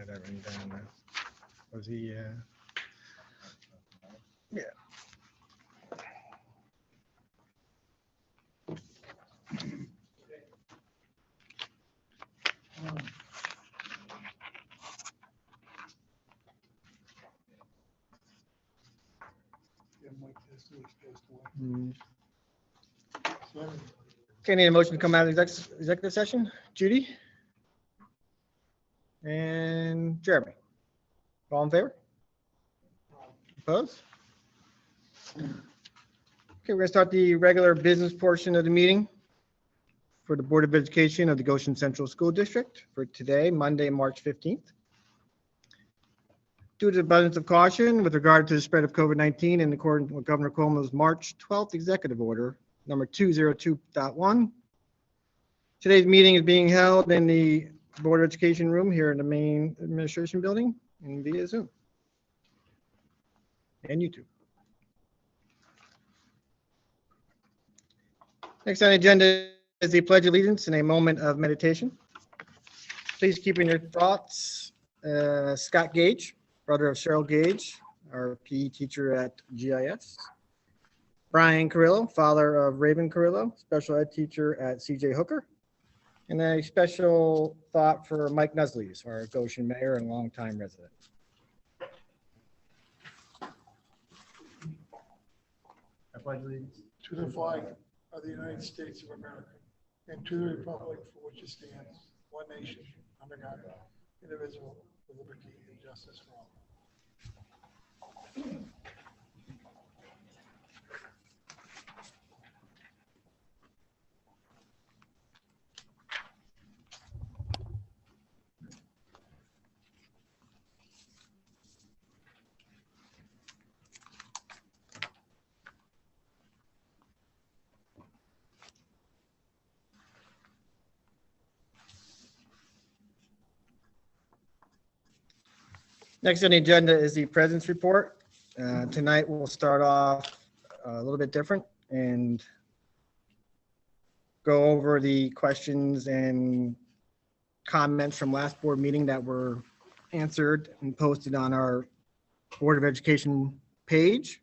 that written down now. Was he, yeah. Okay, need a motion to come out of the executive session. Judy? And Jeremy? All in favor? Opposed? Okay, we're going to start the regular business portion of the meeting for the Board of Education of the Goshen Central School District for today, Monday, March 15th. Due to the abundance of caution with regard to the spread of COVID-19 in accordance with Governor Cuomo's March 12th executive order, number 202.1, today's meeting is being held in the Board of Education room here in the main administration building and via Zoom and YouTube. Next on the agenda is the Pledge of Allegiance and a moment of meditation. Please keep in your thoughts Scott Gage, brother of Cheryl Gage, our PE teacher at GIS. Brian Carrillo, father of Raven Carrillo, special ed teacher at CJ Hooker. And a special thought for Mike Nusleys, our Goshen mayor and longtime resident. I pledge allegiance to the flag of the United States of America and to the republic for which it stands, one nation, under God, indivisible, with liberty and justice for all. Next on the agenda is the President's Report. Tonight we'll start off a little bit different and go over the questions and comments from last board meeting that were answered and posted on our Board of Education page.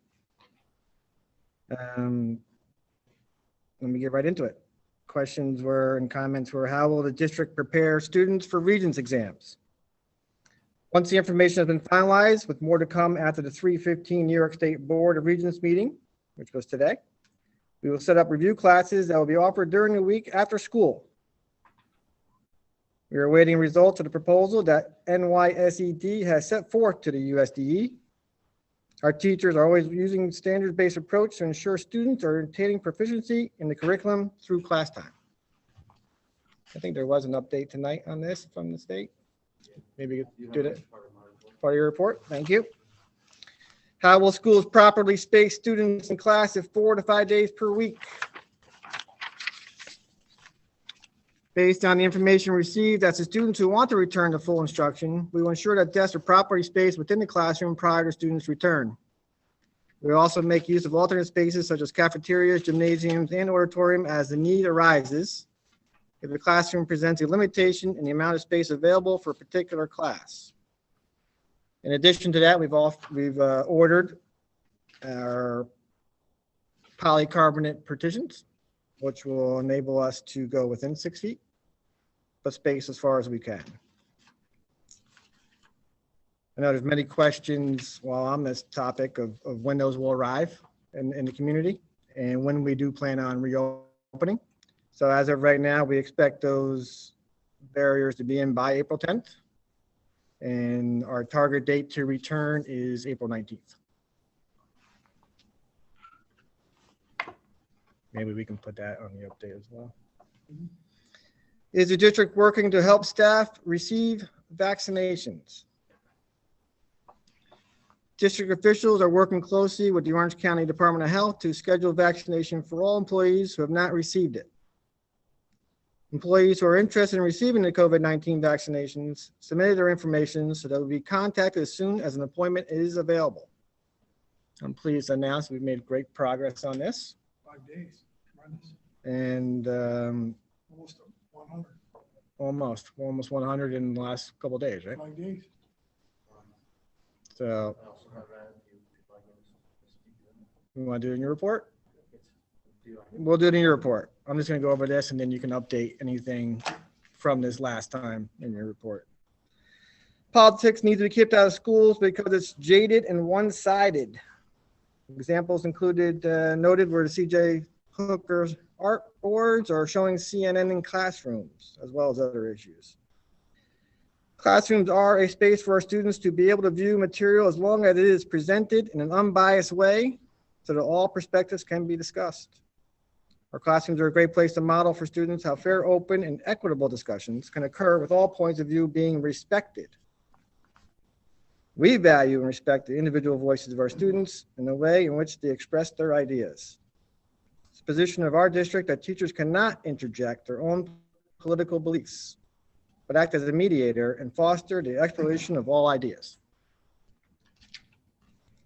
Let me get right into it. Questions were and comments were, how will the district prepare students for Regents exams? Once the information has been finalized, with more to come after the 3/15 New York State Board of Regents meeting, which was today, we will set up review classes that will be offered during the week after school. We are awaiting results of the proposal that NYSED has set forth to the USDE. Our teachers are always using standards-based approach to ensure students are attaining proficiency in the curriculum through class time. I think there was an update tonight on this from the state. Maybe you did it. Part of your report. Thank you. How will schools properly space students in class if 4 to 5 days per week? Based on the information received, as the students who want to return to full instruction, we will ensure that desks are properly spaced within the classroom prior to students' return. We will also make use of alternate spaces such as cafeterias, gymnasiums, and auditorium as the need arises if the classroom presents a limitation in the amount of space available for a particular class. In addition to that, we've ordered our polycarbonate partitions, which will enable us to go within 6 feet, but space as far as we can. I know there's many questions while on this topic of when those will arrive in the community and when we do plan on reopening. So as of right now, we expect those barriers to be in by April 10th. And our target date to return is April 19th. Maybe we can put that on the update as well. Is the district working to help staff receive vaccinations? District officials are working closely with the Orange County Department of Health to schedule vaccination for all employees who have not received it. Employees who are interested in receiving the COVID-19 vaccinations submitted their information so they will be contacted as soon as an appointment is available. I'm pleased to announce we've made great progress on this. 5 days. Tremendous. And Almost 100. almost 100 in the last couple of days, right? 5 days. So you want to do it in your report? We'll do it in your report. I'm just going to go over this and then you can update anything from this last time in your report. Politics needs to be kept out of schools because it's jaded and one-sided. Examples included noted were the CJ Hooker's art boards are showing CNN in classrooms, as well as other issues. Classrooms are a space for our students to be able to view material as long as it is presented in an unbiased way so that all perspectives can be discussed. Our classrooms are a great place to model for students how fair, open, and equitable discussions can occur with all points of view being respected. We value and respect the individual voices of our students in the way in which they express their ideas. It's the position of our district that teachers cannot interject their own political beliefs, but act as a mediator and foster the exploration of all ideas.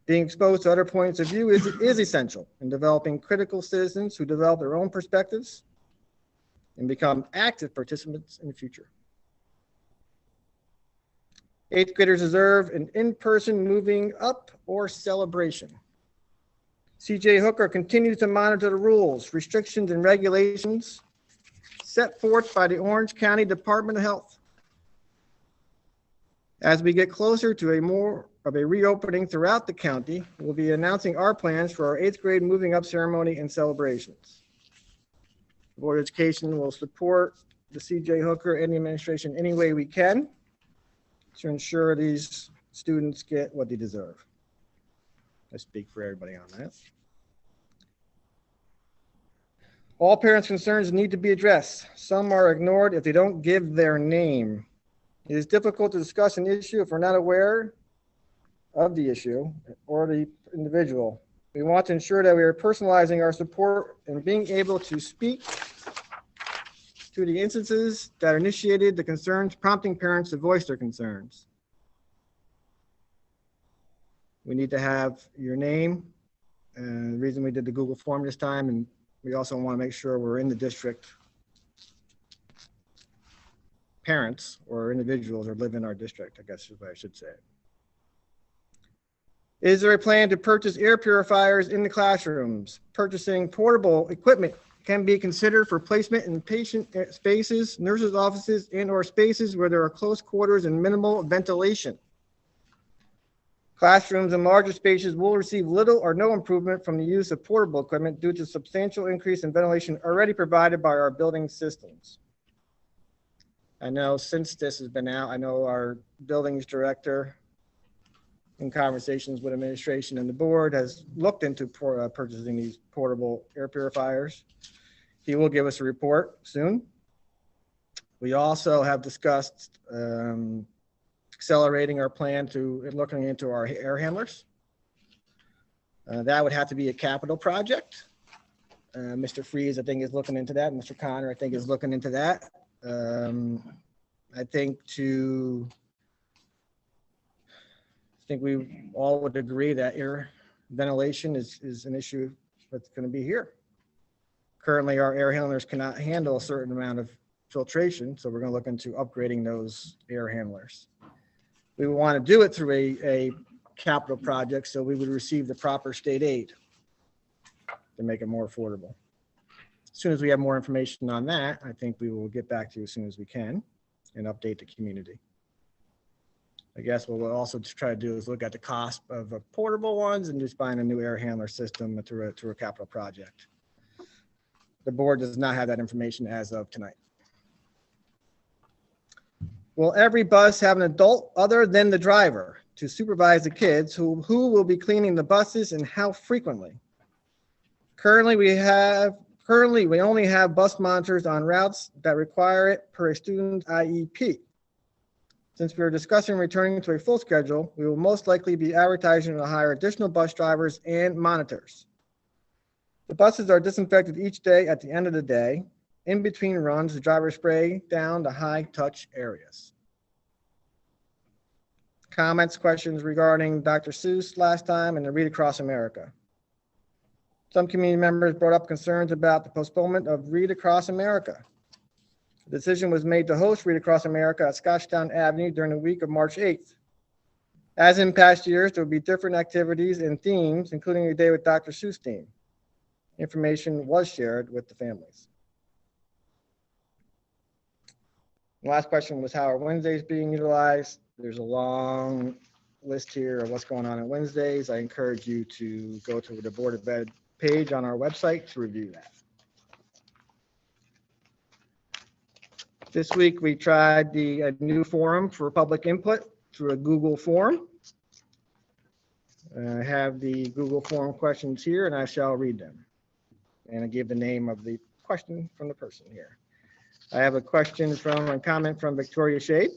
Being exposed to other points of view is essential in developing critical citizens who develop their own perspectives and become active participants in the future. 8th graders deserve an in-person moving up or celebration. CJ Hooker continues to monitor the rules, restrictions, and regulations set forth by the Orange County Department of Health. As we get closer to a more of a reopening throughout the county, we'll be announcing our plans for our 8th grade moving up ceremony and celebrations. The Board of Education will support the CJ Hooker and the administration any way we can to ensure these students get what they deserve. I speak for everybody on that. All parents' concerns need to be addressed. Some are ignored if they don't give their name. It is difficult to discuss an issue if we're not aware of the issue or the individual. We want to ensure that we are personalizing our support and being able to speak to the instances that initiated the concerns, prompting parents to voice their concerns. We need to have your name, and the reason we did the Google form this time, and we also want to make sure we're in the district. Parents or individuals or live in our district, I guess is what I should say. Is there a plan to purchase air purifiers in the classrooms? Purchasing portable equipment can be considered for placement in patient spaces, nurses' offices, and/or spaces where there are close quarters and minimal ventilation. Classrooms in larger spaces will receive little or no improvement from the use of portable equipment due to substantial increase in ventilation already provided by our building systems. I know since this has been out, I know our buildings director in conversations with administration and the board has looked into purchasing these portable air purifiers. He will give us a report soon. We also have discussed accelerating our plan to looking into our air handlers. That would have to be a capital project. Mr. Freeze, I think, is looking into that. Mr. Connor, I think, is looking into that. I think we all would agree that air ventilation is an issue that's going to be here. Currently, our air handlers cannot handle a certain amount of filtration, so we're going to look into upgrading those air handlers. We want to do it through a capital project, so we would receive the proper state aid to make it more affordable. As soon as we have more information on that, I think we will get back to you as soon as we can and update the community. I guess what we'll also try to do is look at the cost of portable ones and just buying a new air handler system through a capital project. The board does not have that information as of tonight. Will every bus have an adult other than the driver to supervise the kids who will be cleaning the buses and how frequently? Currently, we only have bus monitors on routes that require it per a student's IEP. Since we are discussing returning to a full schedule, we will most likely be advertising to hire additional bus drivers and monitors. The buses are disinfected each day at the end of the day. In between runs, the drivers spray down the high-touch areas. Comments, questions regarding Dr. Seuss last time and the Read Across America. Some community members brought up concerns about the postponement of Read Across America. The decision was made to host Read Across America at Scotchtown Avenue during the week of March 8th. As in past years, there will be different activities and themes, including a day with Dr. Seuss theme. Information was shared with the families. The last question was, how are Wednesdays being utilized? There's a long list here of what's going on on Wednesdays. I encourage you to go to the Board of Ed page on our website to review that. This week, we tried a new forum for public input through a Google form. I have the Google form questions here, and I shall read them. And I give the name of the question from the person here. I have a question from a comment from Victoria Shade.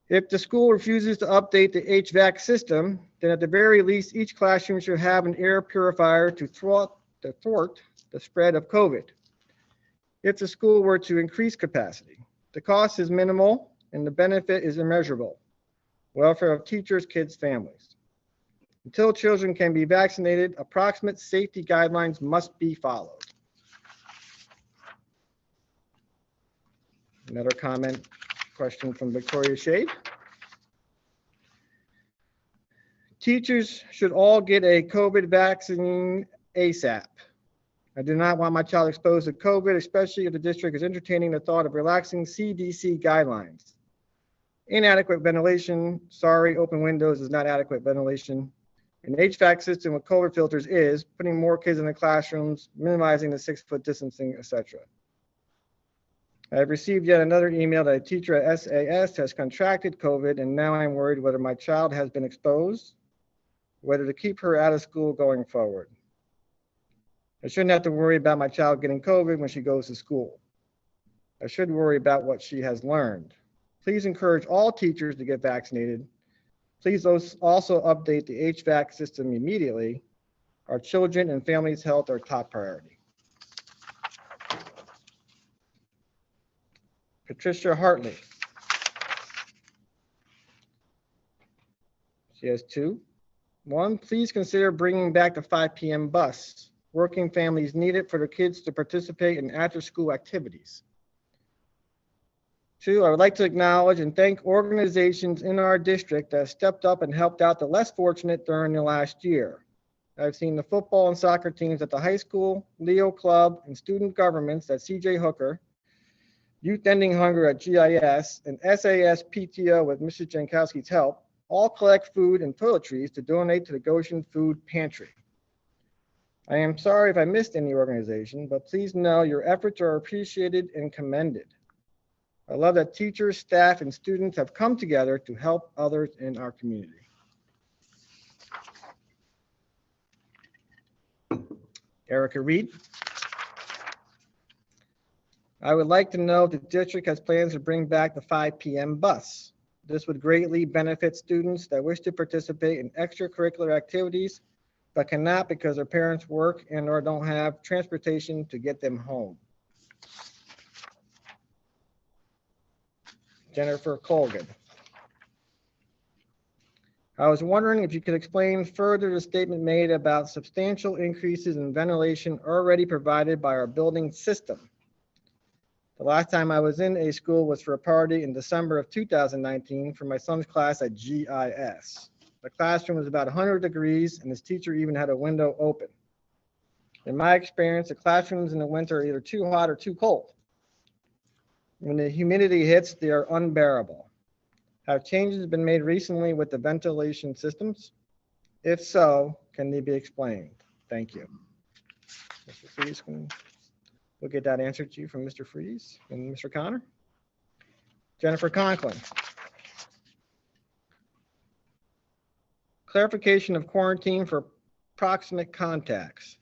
If the school refuses to update the HVAC system, then at the very least, each classroom should have an air purifier to thwart the spread of COVID. If the school were to increase capacity, the cost is minimal and the benefit is immeasurable. Welfare of teachers, kids, families. Until children can be vaccinated, approximate safety guidelines must be followed. Another comment, question from Victoria Shade. Teachers should all get a COVID vaccine ASAP. I do not want my child exposed to COVID, especially if the district is entertaining the thought of relaxing CDC guidelines. Inadequate ventilation, sorry, open windows is not adequate ventilation. An HVAC system with COVID filters is putting more kids in the classrooms, minimizing the 6-foot distancing, etc. I have received yet another email that a teacher at SAS has contracted COVID, and now I'm worried whether my child has been exposed, whether to keep her out of school going forward. I shouldn't have to worry about my child getting COVID when she goes to school. I should worry about what she has learned. Please encourage all teachers to get vaccinated. Please also update the HVAC system immediately. Our children and families' health are top priority. Patricia Hartley. She has two. One, please consider bringing back the 5 p.m. bus. Working families need it for their kids to participate in after-school activities. Two, I would like to acknowledge and thank organizations in our district that stepped up and helped out the less fortunate during the last year. I've seen the football and soccer teams at the high school, Leo Club, and student governments at CJ Hooker, Youth Ending Hunger at GIS, and SAS PTO with Mrs. Jankowski's help, all collect food and toiletries to donate to the Goshen Food Pantry. I am sorry if I missed any organization, but please know your efforts are appreciated and commended. I love that teachers, staff, and students have come together to help others in our community. Erica Reed. I would like to know if the district has plans to bring back the 5 p.m. bus. This would greatly benefit students that wish to participate in extracurricular activities, but cannot because their parents work and or don't have transportation to get them home. Jennifer Colgan. I was wondering if you could explain further the statement made about substantial increases in ventilation already provided by our building system. The last time I was in a school was for a party in December of 2019 for my son's class at GIS. The classroom was about 100 degrees and his teacher even had a window open. In my experience, the classrooms in the winter are either too hot or too cold. When the humidity hits, they are unbearable. Have changes been made recently with the ventilation systems? If so, can they be explained? Thank you. Mr. Freeze, we'll get that answer to you from Mr. Freeze and Mr. Connor. Jennifer Conklin. Clarification of quarantine for proximate contacts.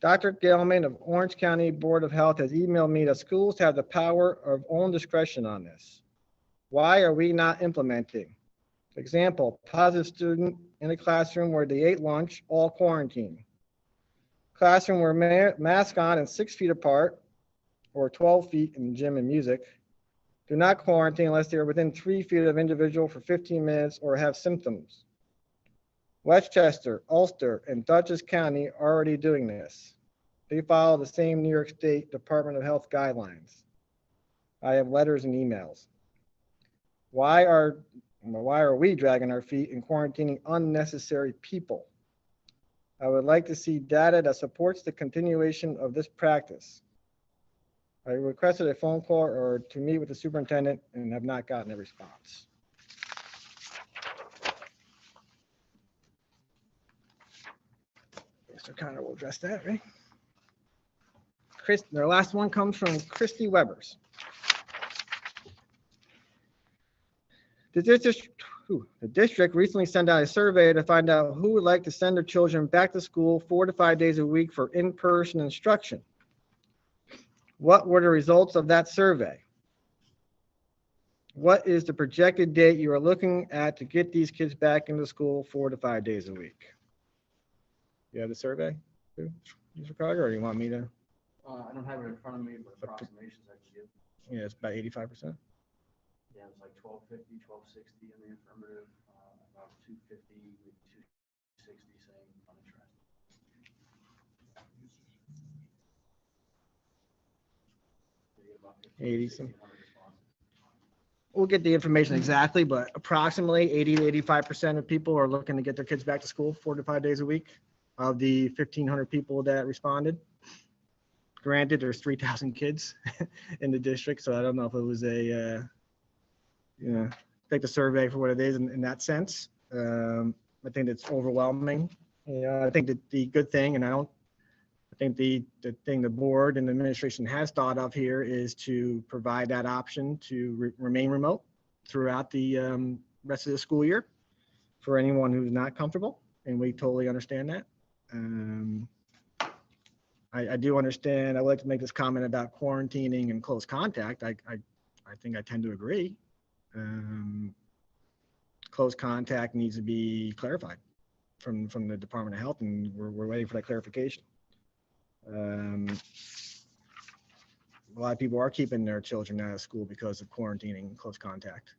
Dr. Gelman of Orange County Board of Health has emailed me that schools have the power of own discretion on this. Why are we not implementing? Example, positive student in a classroom where they ate lunch, all quarantine. Classroom where mask on and 6 feet apart, or 12 feet in gym and music. Do not quarantine unless they are within 3 feet of individual for 15 minutes or have symptoms. Westchester, Ulster, and Dutchess County are already doing this. They follow the same New York State Department of Health guidelines. I have letters and emails. Why are we dragging our feet and quarantining unnecessary people? I would like to see data that supports the continuation of this practice. I requested a phone call or to meet with the superintendent and have not gotten a response. So Connor will address that, right? Their last one comes from Christy Webbers. The district recently sent out a survey to find out who would like to send their children back to school 4 to 5 days a week for in-person instruction. What were the results of that survey? What is the projected date you are looking at to get these kids back into school 4 to 5 days a week? You have the survey, Mr. Carter, or do you want me to? I don't have it in front of me, but approximations I can give. Yeah, it's about 85%. Yeah, it was like 1250, 1260 in the affirmative, about 250, 260 saying uninterested. They get about 80 some. 1,500 responses. We'll get the information exactly, but approximately 80 to 85% of people are looking to get their kids back to school 4 to 5 days a week. Of the 1,500 people that responded, granted, there's 3,000 kids in the district, so I don't know if it was a, take the survey for what it is in that sense. I think it's overwhelming. I think that the good thing, and I think the thing the board and the administration has thought of here is to provide that option to remain remote throughout the rest of the school year for anyone who's not comfortable, and we totally understand that. I do understand. I would like to make this comment about quarantining and close contact. I think I tend to agree. Close contact needs to be clarified from the Department of Health, and we're waiting for that clarification. A lot of people are keeping their children out of school because of quarantining and close contact.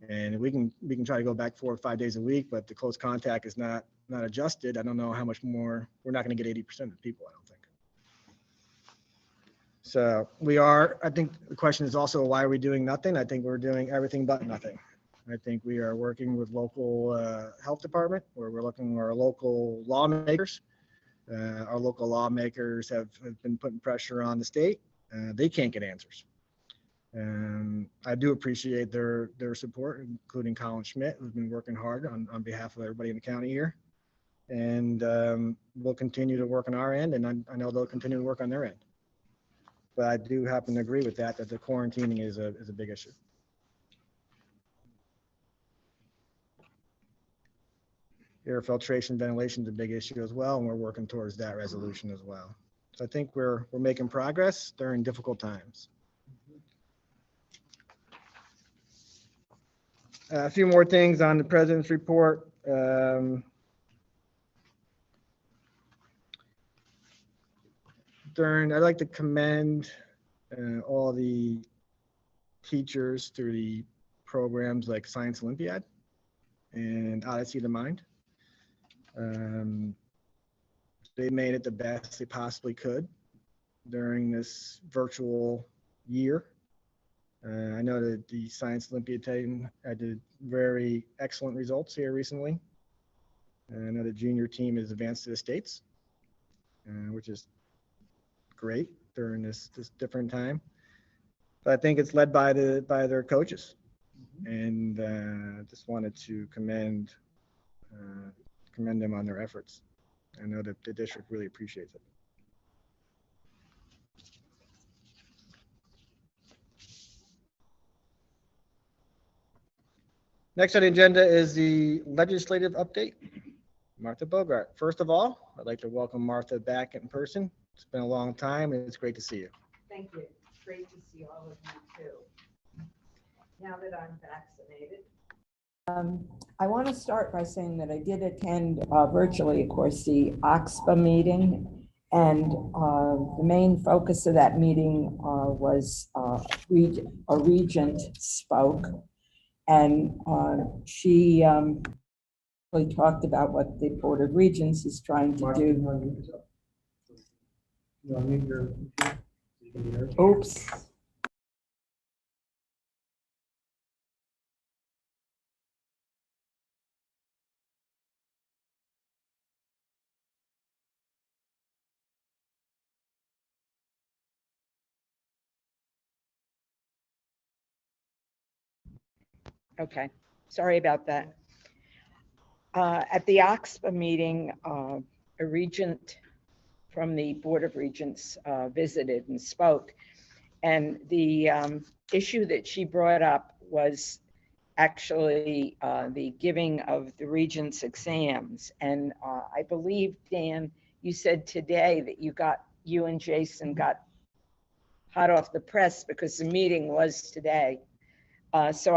And we can try to go back 4 or 5 days a week, but the close contact is not adjusted. I don't know how much more. We're not going to get 80% of the people, I don't think. So I think the question is also, why are we doing nothing? I think we're doing everything but nothing. I think we are working with local health department, where we're looking at our local lawmakers. Our local lawmakers have been putting pressure on the state. They can't get answers. I do appreciate their support, including Colin Schmidt, who's been working hard on behalf of everybody in the county here. And we'll continue to work on our end, and I know they'll continue to work on their end. But I do happen to agree with that the quarantining is a big issue. Air filtration, ventilation is a big issue as well, and we're working towards that resolution as well. So I think we're making progress during difficult times. A few more things on the president's report. I'd like to commend all the teachers through the programs like Science Olympiad and Odyssey of the Mind. They made it the best they possibly could during this virtual year. I know that the Science Olympiad team had very excellent results here recently. I know the junior team has advanced to the States, which is great during this different time. But I think it's led by their coaches, and just wanted to commend them on their efforts. I know that the district really appreciates it. Next on the agenda is the legislative update. Martha Bogart. First of all, I'd like to welcome Martha back in person. It's been a long time, and it's great to see you. Thank you. It's great to see all of you too. Now that I'm vaccinated. I want to start by saying that I did attend virtually, of course, the OXPA meeting, and the main focus of that meeting was a regent spoke, and she really talked about what the Board of Regents is trying to do. You unmute your computer so you can be heard. Oops. Okay, sorry about that. At the OXPA meeting, a regent from the Board of Regents visited and spoke. And the issue that she brought up was actually the giving of the regents exams. And I believe, Dan, you said today that you and Jason got hot off the press because the meeting was today. So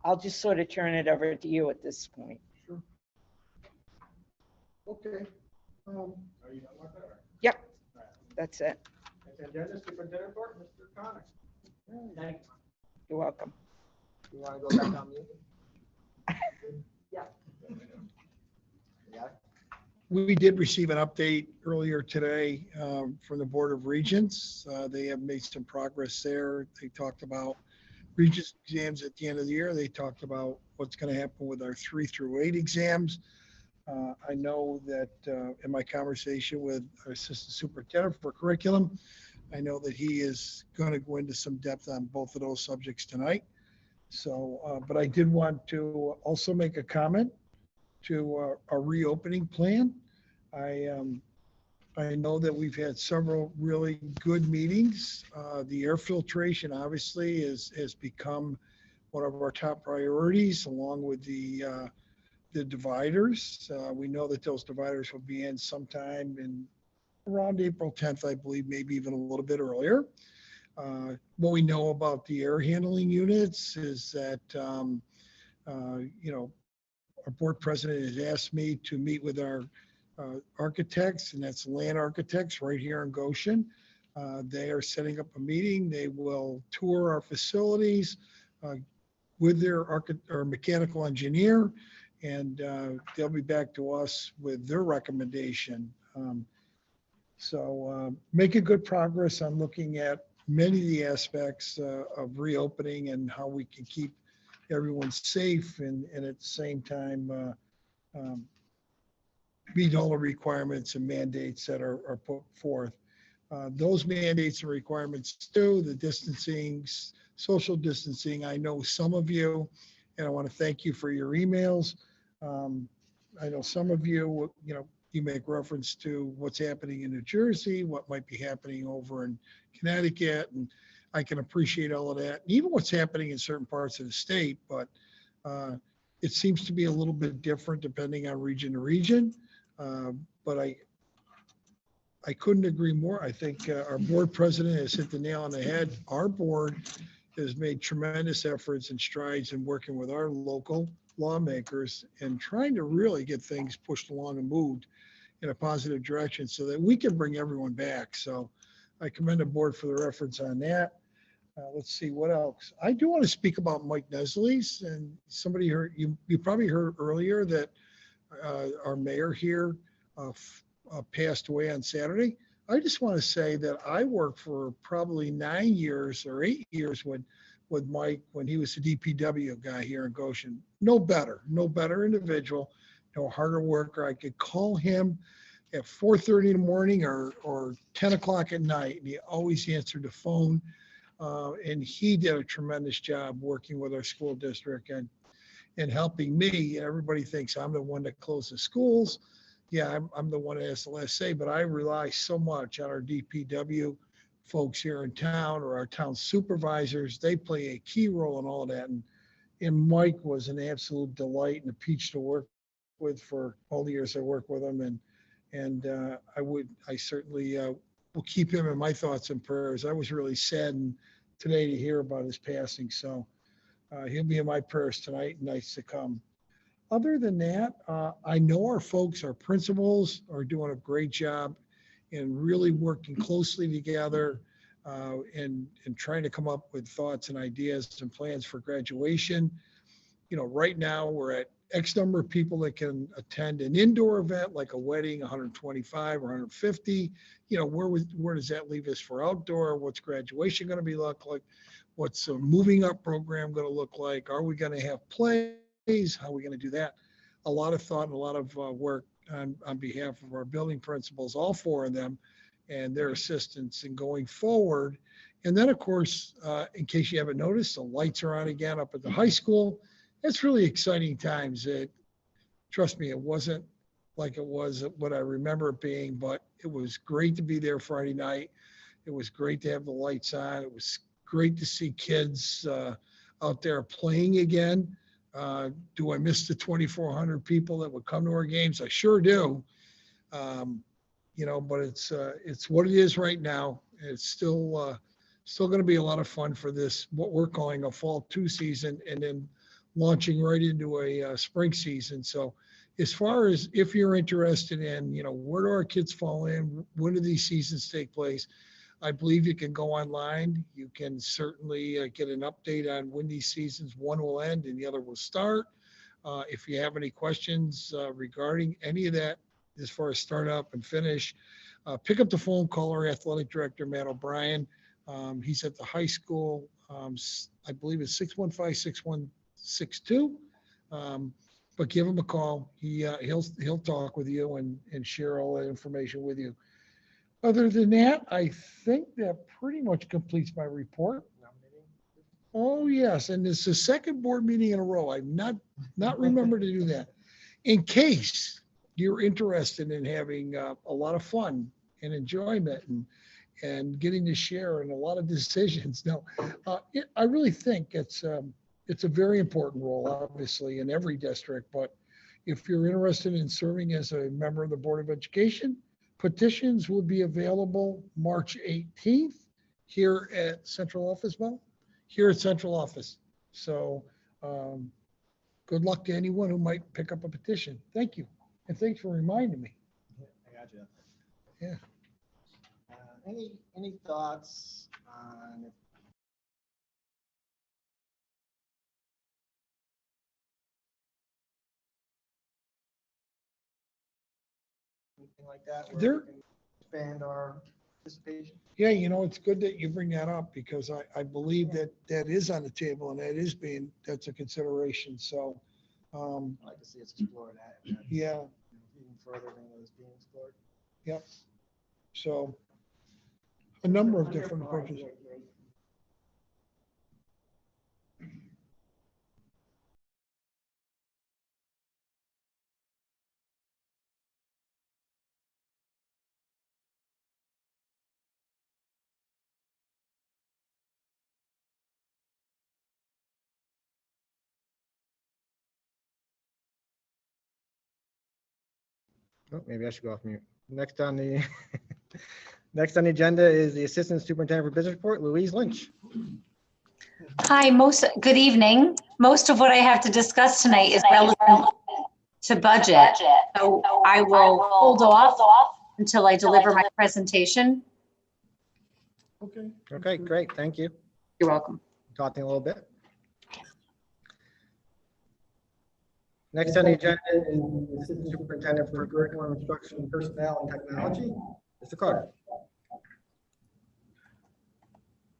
I'll just sort of turn it over to you at this point. Sure. Okay. Are you done with that? Yep, that's it. And then the superintendent report, Mr. Connor. Thank You're welcome. you. You want to go back on mute? Yeah. Yeah. We did receive an update earlier today from the Board of Regents. They have made some progress there. They talked about Regents exams at the end of the year. They talked about what's going to happen with our 3 through 8 exams. I know that in my conversation with our assistant superintendent for curriculum, I know that he is going to go into some depth on both of those subjects tonight. So, but I did want to also make a comment to our reopening plan. I know that we've had several really good meetings. The air filtration obviously has become one of our top priorities, along with the dividers. We know that those dividers will be in sometime in around April 10th, I believe, maybe even a little bit earlier. What we know about the air handling units is that, our board president has asked me to meet with our architects, and that's land architects right here in Goshen. They are setting up a meeting. They will tour our facilities with their mechanical engineer, and they'll be back to us with their recommendation. So making good progress on looking at many of the aspects of reopening and how we can keep everyone safe and at the same time meet all the requirements and mandates that are put forth. Those mandates and requirements too, the distancing, social distancing. I know some of you, and I want to thank you for your emails. I know some of you, you make reference to what's happening in New Jersey, what might be happening over in Connecticut, and I can appreciate all of that, and even what's happening in certain parts of the state, but it seems to be a little bit different depending on region to region. But I couldn't agree more. I think our board president has hit the nail on the head. Our board has made tremendous efforts and strides in working with our local lawmakers and trying to really get things pushed along and moved in a positive direction so that we can bring everyone back. So I commend the board for their efforts on that. Let's see what else. I do want to speak about Mike Nesley's, and somebody heard, you probably heard earlier that our mayor here passed away on Saturday. I just want to say that I worked for probably 9 years or 8 years with Mike when he was the DPW guy here in Goshen. No better individual, no harder worker. I could call him at 4:30 in the morning or 10 o'clock at night, and he always answered the phone. And he did a tremendous job working with our school district and helping me. And everybody thinks I'm the one that closed the schools. Yeah, I'm the one that has the last say, but I rely so much on our DPW folks here in town or our town supervisors. They play a key role in all of that. And Mike was an absolute delight and a peach to work with for all the years I worked with him. And I certainly will keep him in my thoughts and prayers. I was really saddened today to hear about his passing. So he'll be in my prayers tonight and nights to come. Other than that, I know our folks, our principals are doing a great job in really working closely together and trying to come up with thoughts and ideas and plans for graduation. Right now we're at X number of people that can attend an indoor event like a wedding, 125 or 150. You know, where does that leave us for outdoor? What's graduation going to be look like? What's a moving up program going to look like? Are we going to have plays? How are we going to do that? A lot of thought and a lot of work on behalf of our building principals, all four of them, and their assistants in going forward. And then, of course, in case you haven't noticed, the lights are on again up at the high school. It's really exciting times. Trust me, it wasn't like it was what I remember it being, but it was great to be there Friday night. It was great to have the lights on. It was great to see kids out there playing again. Do I miss the 2,400 people that would come to our games? I sure do. You know, but it's what it is right now. It's still going to be a lot of fun for this, what we're calling a fall 2 season, and then launching right into a spring season. So as far as if you're interested in, you know, where do our kids fall in? When do these seasons take place? I believe you can go online. You can certainly get an update on when these seasons, one will end and the other will start. If you have any questions regarding any of that, as far as start up and finish, pick up the phone, call our athletic director, Matt O'Brien. He's at the high school. I believe it's 615-6162. But give him a call. He'll talk with you and share all that information with you. Other than that, I think that pretty much completes my report. Oh, yes, and it's the second board meeting in a row. I've not remembered to do that. In case you're interested in having a lot of fun and enjoyment and getting to share in a lot of decisions. Now, I really think it's a very important role, obviously, in every district. But if you're interested in serving as a member of the Board of Education, petitions will be available March 18th here at Central Office, Mo? Here at Central Office. So good luck to anyone who might pick up a petition. Thank you. And thanks for reminding me. I got you. Yeah. Any thoughts on anything like that? Where There- we can expand our participation? Yeah, you know, it's good that you bring that up because I believe that is on the table and that's a consideration. So, I'd like to see us explore that. yeah, Even further than what is being explored. yep. So a number of different approaches. Oh, maybe I should go off mute. Next on the next on the agenda is the Assistant Superintendent for Business Report, Louise Lynch. Hi, good evening. Most of what I have to discuss tonight is relevant to budget. So I will hold off until I deliver my presentation. Okay. Okay, great. Thank you. You're welcome. Talking a little bit. Next on the agenda is the Assistant Superintendent for Curriculum Instruction, Personnel, and Technology, Mr. Carter.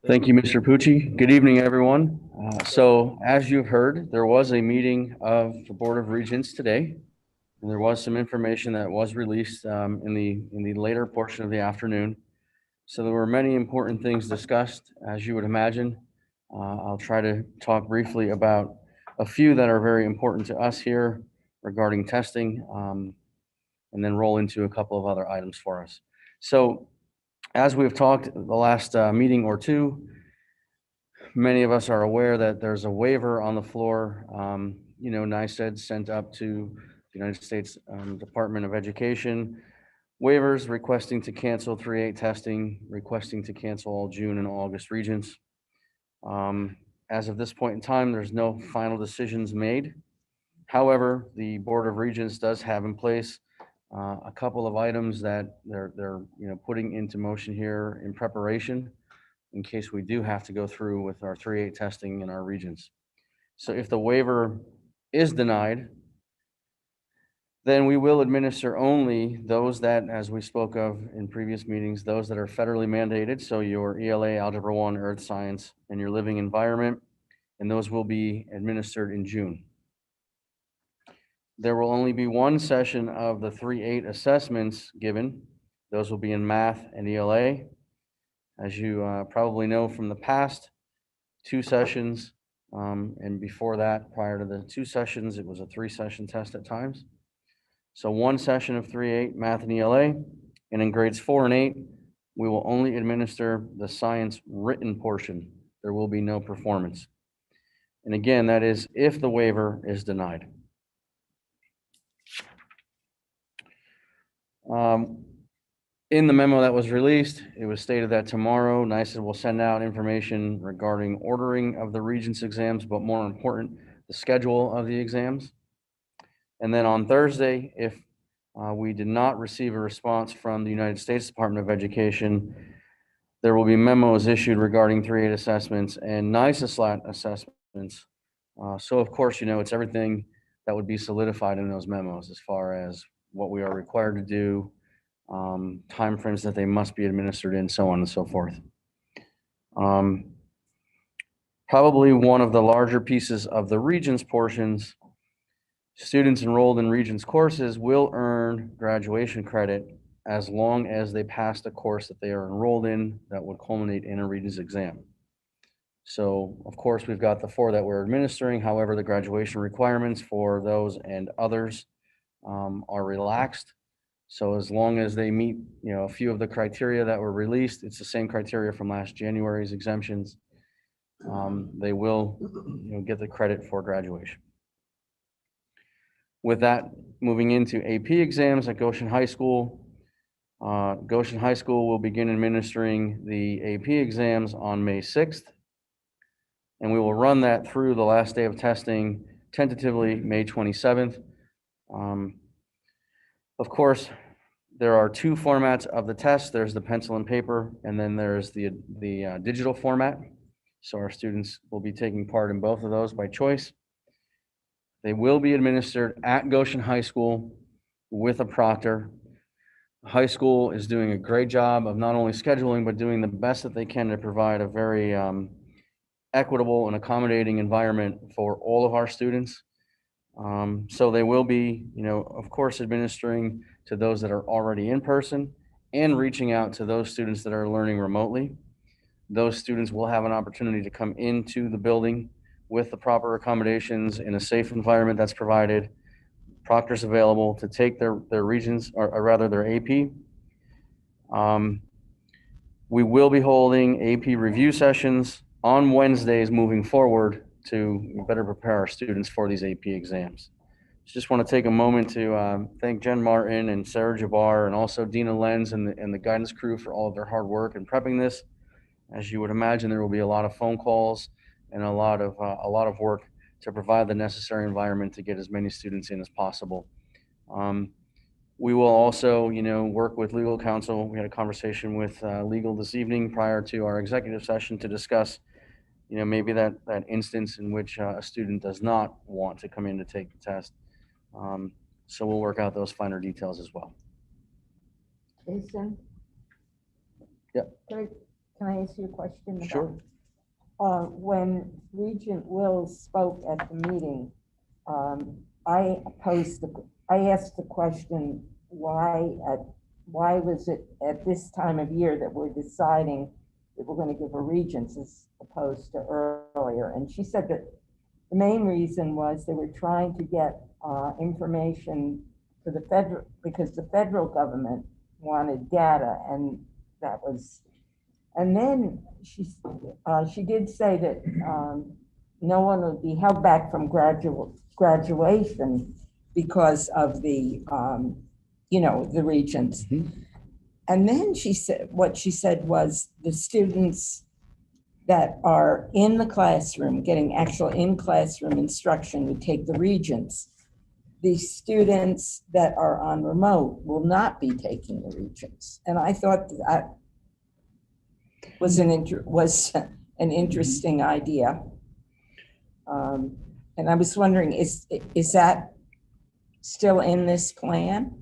Thank you, Mr. Pucci. Good evening, everyone. So as you've heard, there was a meeting of the Board of Regents today. And there was some information that was released in the later portion of the afternoon. So there were many important things discussed, as you would imagine. I'll try to talk briefly about a few that are very important to us here regarding testing, and then roll into a couple of other items for us. So as we've talked the last meeting or two, many of us are aware that there's a waiver on the floor. NICEAD sent up to the United States Department of Education waivers requesting to cancel 3/8 testing, requesting to cancel all June and August regents. As of this point in time, there's no final decisions made. However, the Board of Regents does have in place a couple of items that they're putting into motion here in preparation in case we do have to go through with our 3/8 testing in our regions. So if the waiver is denied, then we will administer only those that, as we spoke of in previous meetings, those that are federally mandated. So your ELA, Algebra 1, Earth Science, and your living environment, and those will be administered in June. There will only be one session of the 3-8 assessments given. Those will be in math and ELA. As you probably know from the past, 2 sessions, and before that, prior to the 2 sessions, it was a 3-session test at times. So 1 session of 3-8 math and ELA, and in grades 4 and 8, we will only administer the science written portion. There will be no performance. And again, that is if the waiver is denied. In the memo that was released, it was stated that tomorrow NYSED will send out information regarding ordering of the Regents exams, but more important, the schedule of the exams. And then on Thursday, if we did not receive a response from the United States Department of Education, there will be memos issued regarding 3-8 assessments and NYSESLAT assessments. So of course, it's everything that would be solidified in those memos as far as what we are required to do, timeframes that they must be administered in, so on and so forth. Probably one of the larger pieces of the Regents portions, students enrolled in Regents courses will earn graduation credit as long as they pass the course that they are enrolled in that would culminate in a Regents exam. So of course, we've got the 4 that we're administering. However, the graduation requirements for those and others are relaxed. So as long as they meet, a few of the criteria that were released, it's the same criteria from last January's exemptions. They will, get the credit for graduation. With that, moving into AP exams at Goshen High School. Goshen High School will begin administering the AP exams on May 6th. And we will run that through the last day of testing, tentatively May 27th. Of course, there are 2 formats of the test. There's the pencil and paper, and then there's the digital format. So our students will be taking part in both of those by choice. They will be administered at Goshen High School with a proctor. High school is doing a great job of not only scheduling, but doing the best that they can to provide a very equitable and accommodating environment for all of our students. So they will be, of course, administering to those that are already in person and reaching out to those students that are learning remotely. Those students will have an opportunity to come into the building with the proper accommodations in a safe environment that's provided, proctors available to take their Regents, or rather their AP. We will be holding AP review sessions on Wednesdays moving forward to better prepare our students for these AP exams. Just want to take a moment to thank Jen Martin and Sarah Jabbar and also Dina Lenz and the guidance crew for all of their hard work in prepping this. As you would imagine, there will be a lot of phone calls and a lot of work to provide the necessary environment to get as many students in as possible. We will also, work with legal counsel. We had a conversation with legal this evening prior to our executive session to discuss, maybe that instance in which a student does not want to come in to take the test. So we'll work out those finer details as well. Jason? Yep. Can I ask you a question? Sure. When Regent Wills spoke at the meeting, I asked the question, why was it at this time of year that we're deciding that we're going to give a Regents as opposed to earlier? And she said that the main reason was they were trying to get information for the federal, because the federal government wanted data, and that was. And then she did say that no one would be held back from graduation because of the, the Regents. Mm-hmm. And then what she said was the students that are in the classroom, getting actual in-classroom instruction, would take the Regents. The students that are on remote will not be taking the Regents. And I thought that was an interesting idea. And I was wondering, is that still in this plan?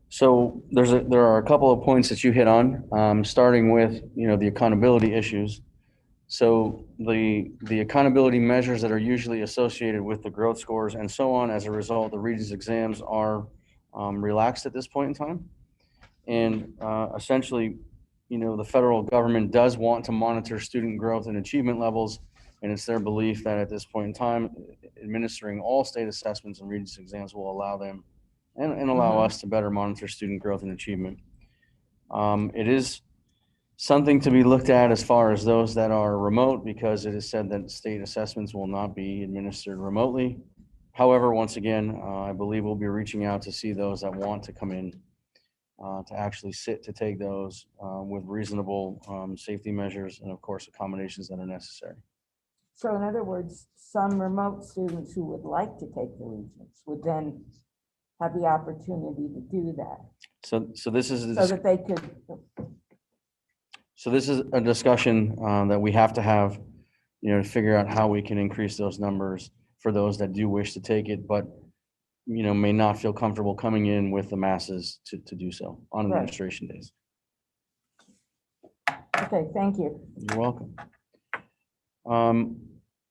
So there are a couple of points that you hit on, starting with, the accountability issues. So the accountability measures that are usually associated with the growth scores and so on, as a result, the Regents exams are relaxed at this point in time. And essentially, the federal government does want to monitor student growth and achievement levels. And it's their belief that at this point in time, administering all state assessments and Regents exams will allow them and allow us to better monitor student growth and achievement. It is something to be looked at as far as those that are remote, because it is said that state assessments will not be administered remotely. However, once again, I believe we'll be reaching out to see those that want to come in to actually sit to take those with reasonable safety measures and, of course, accommodations that are necessary. So in other words, some remote students who would like to take the Regents would then have the opportunity to do that, So this is so that they could, So this is a discussion that we have to have, to figure out how we can increase those numbers for those that do wish to take it, but, may not feel comfortable coming in with the masses to do so on Right. administration days. okay, thank you. You're welcome.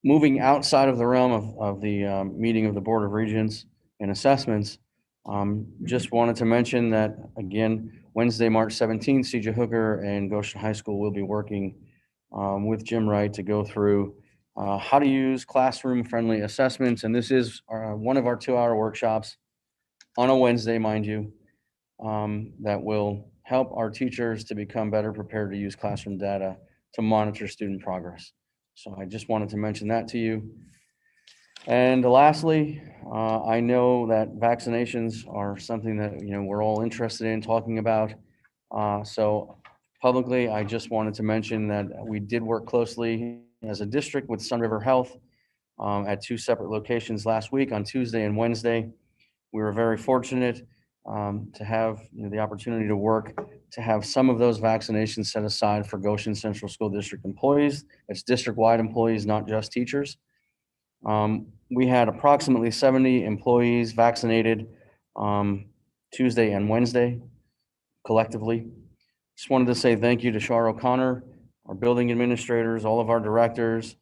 Moving outside of the realm of the meeting of the Board of Regents and assessments, just wanted to mention that, again, Wednesday, March 17th, C.J. Hooker and Goshen High School will be working with Jim Wright to go through how to use classroom-friendly assessments. And this is one of our 2-hour workshops on a Wednesday, mind you, that will help our teachers to become better prepared to use classroom data to monitor student progress. So I just wanted to mention that to you. And lastly, I know that vaccinations are something that, we're all interested in talking about. So publicly, I just wanted to mention that we did work closely as a district with Sun River Health at 2 separate locations last week on Tuesday and Wednesday. We were very fortunate to have the opportunity to work to have some of those vaccinations set aside for Goshen Central School District employees. It's district-wide employees, not just teachers. We had approximately 70 employees vaccinated Tuesday and Wednesday collectively. Just wanted to say thank you to Shar O'Connor, our building administrators, all of our directors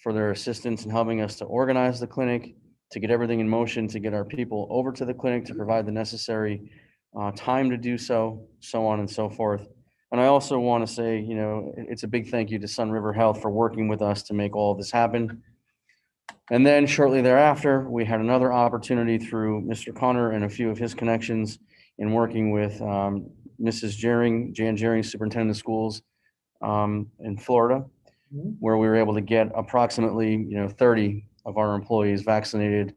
for their assistance in helping us to organize the clinic, to get everything in motion, to get our people over to the clinic, to provide the necessary time to do so, so on and so forth. And I also want to say, it's a big thank you to Sun River Health for working with us to make all of this happen. And then shortly thereafter, we had another opportunity through Mr. Connor and a few of his connections in working with Mrs. Jering, Jan Jering, Superintendent of Schools in Florida, where we were able to get approximately 30 of our employees vaccinated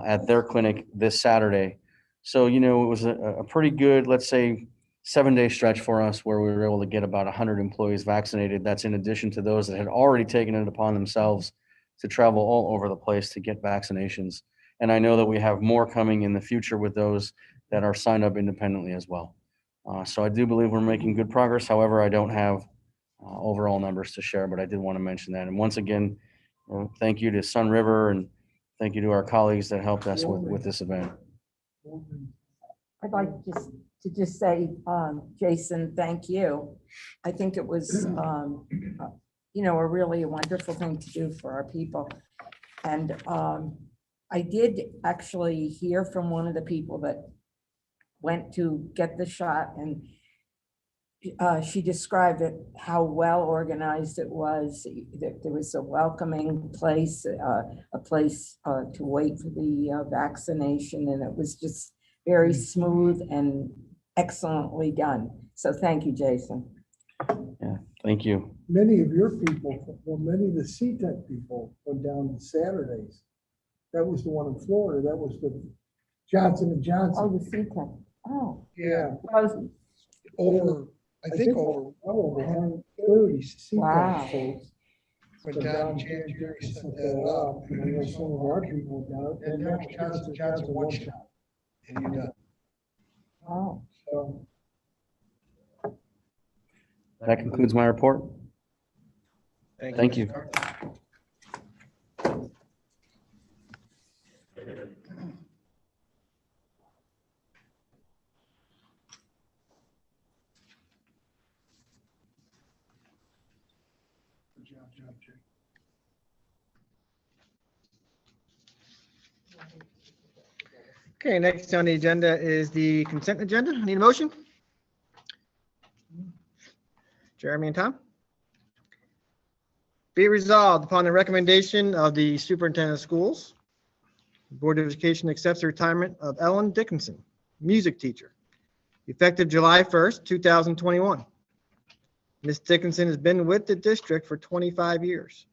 at their clinic this Saturday. So, it was a pretty good, let's say, 7-day stretch for us where we were able to get about 100 employees vaccinated. That's in addition to those that had already taken it upon themselves to travel all over the place to get vaccinations. And I know that we have more coming in the future with those that are signed up independently as well. So I do believe we're making good progress. However, I don't have overall numbers to share, but I did want to mention that. And once again, thank you to Sun River and thank you to our colleagues that helped us with this event. I'd like to say, Jason, thank you. I think it was, a really wonderful thing to do for our people. And I did actually hear from one of the people that went to get the shot, and she described it, how well organized it was, that there was a welcoming place, a place to wait for the vaccination, and it was just very smooth and excellently done. So thank you, Jason. Yeah, thank you. Many of your people, many of the CTEC people went down Saturdays. That was the one in Florida. That was the Johnson & Johnson. Oh, the CTEC. Oh. Yeah, Well, over, I think over 130 Wow. CTEC folks went down. Jerry set that up, and then some of our people down, and that was Johnson one shot. And you're done. Oh. So, That concludes my report. Thank you. Okay, next on the agenda is the consent agenda. Need a motion? Jeremy and Tom? Be resolved upon the recommendation of the superintendent of schools. The Board of Education accepts the retirement of Ellen Dickinson, music teacher, effective July 1st, 2021. Ms. Dickinson has been with the district for 25 years.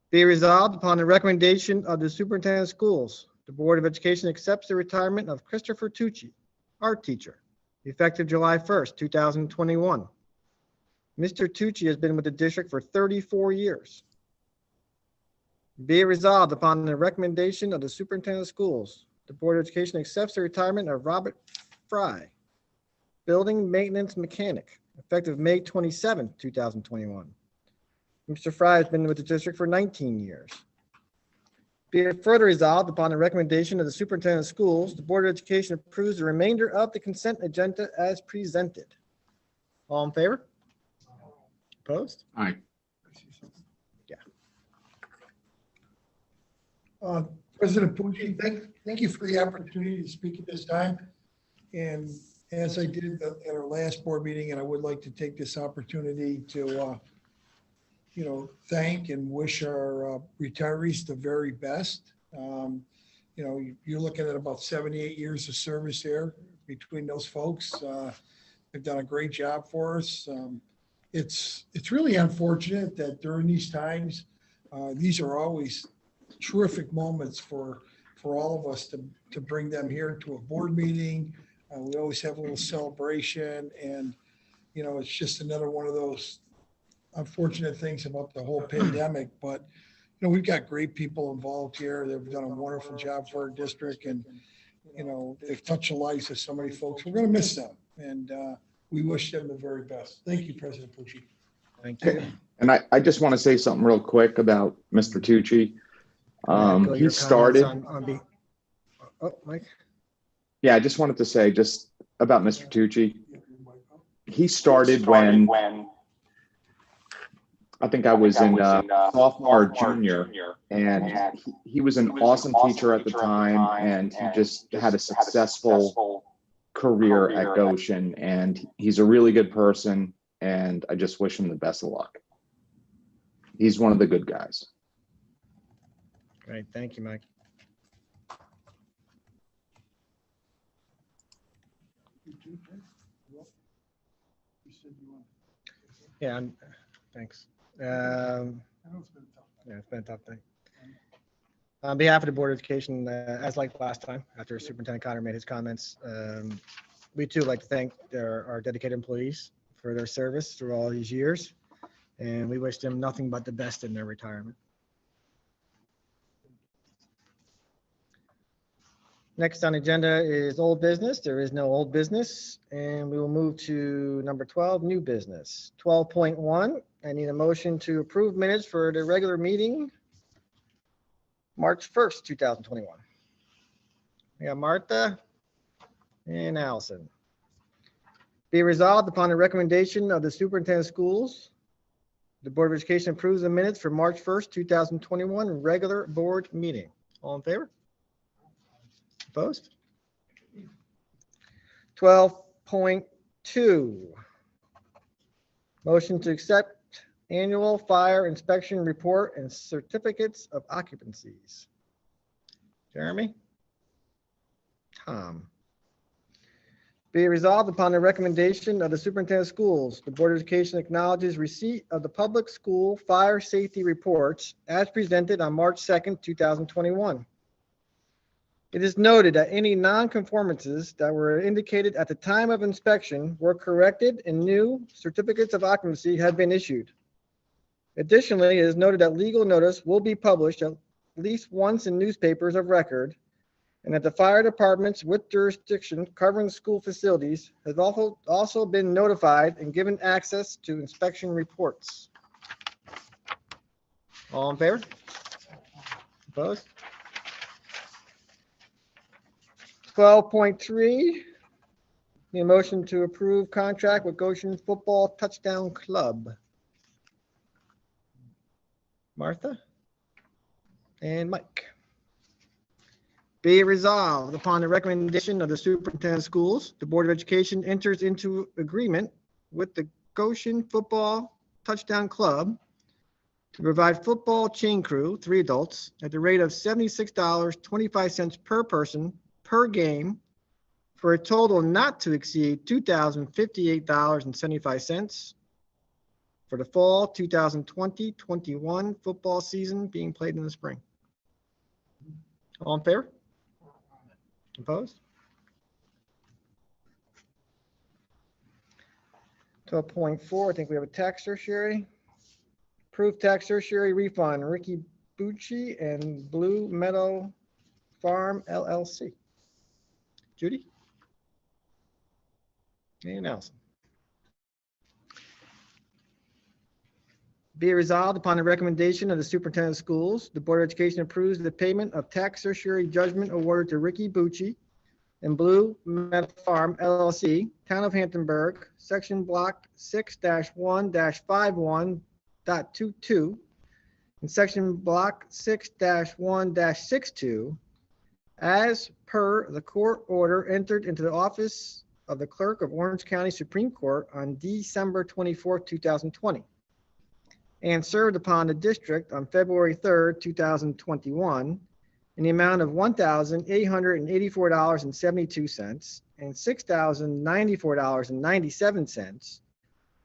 Be resolved upon the recommendation of the superintendent of schools. The Board of Education accepts the retirement of Christopher Tucci, art teacher, effective July 1st, 2021. Mr. Tucci has been with the district for 34 years. Be it resolved upon the recommendation of the superintendent of schools, the Board of Education accepts the retirement of Robert Fry, building maintenance mechanic, effective May 27, 2021. Mr. Fry has been with the district for 19 years. Be it further resolved upon the recommendation of the superintendent of schools, the Board of Education approves the remainder of the consent agenda as presented. All in favor? Opposed? Aye. President Pucci, thank you for the opportunity to speak at this time. And as I did at our last board meeting, and I would like to take this opportunity to, thank and wish our retirees the very best. You're looking at about 78 years of service here between those folks. They've done a great job for us. It's really unfortunate that during these times, these are always terrific moments for all of us to bring them here to a board meeting. We always have a little celebration, and it's just another one of those unfortunate things about the whole pandemic. But we've got great people involved here. They've done a wonderful job for our district, and they've touched the lives of so many folks. We're going to miss them, and we wish them the very best. Thank you, President Pucci. Thank you. And I just want to say something real quick about Mr. Tucci. Echo He your started. comments oh, Mike. Yeah, I just wanted to say just about Mr. Tucci. He started when I think I was in sophomore, junior, and he was an awesome teacher at the time, and he just had a successful career at Goshen, and he's a really good person, and I just wish him the best of luck. He's one of the good guys. Great, thank you, Mike. Yeah, thanks. Yeah, it's been a tough thing. On behalf of the Board of Education, as like last time, after Superintendent Connor made his comments, we too like to thank our dedicated employees for their service through all these years, and we wish them nothing but the best in their retirement. Next on the agenda is old business. There is no old business, and we will move to number 12, new business. 12.1, I need a motion to approve minutes for the regular meeting, March 1st, 2021. We got Martha and Allison. Be resolved upon the recommendation of the superintendent of schools, the Board of Education approves the minutes for March 1st, 2021, regular board meeting. All in favor? Opposed? 12.2. Motion to accept annual fire inspection report and certificates of occupancies. Jeremy? Tom? Be it resolved upon the recommendation of the superintendent of schools, the Board of Education acknowledges receipt of the public school fire safety reports as presented on March 2nd, 2021. It is noted that any non-conformances that were indicated at the time of inspection were corrected and new certificates of occupancy had been issued. Additionally, it is noted that legal notice will be published at least once in newspapers of record, and that the fire departments with jurisdiction covering school facilities have also been notified and given access to inspection reports. All in favor? Opposed? 12.3, the motion to approve contract with Goshen Football Touchdown Club. Martha, and Mike. Be it resolved upon the recommendation of the superintendent of schools, the Board of Education enters into agreement with the Goshen Football Touchdown Club to provide football chain crew, 3 adults, at the rate of $76.25 per person per game for a total not to exceed $2,058.75 for the fall 2020-21 football season being played in the spring. All in favor? Opposed? 12.4, I think we have a tax tertiary. Approved tax tertiary refund, Ricky Bucci and Blue Meadow Farm LLC. Judy? And Allison. Be it resolved upon the recommendation of the superintendent of schools, the Board of Education approves the payment of tax tertiary judgment awarded to Ricky Bucci and Blue Meadow Farm LLC, Town of Hamptonburg, Section Block 6-1-51.22, and Section Block 6-1-62, as per the court order entered into the office of the Clerk of Orange County Supreme Court on December 24, 2020, and served upon the district on February 3rd, 2021, in the amount of $1,884.72 and $6,094.97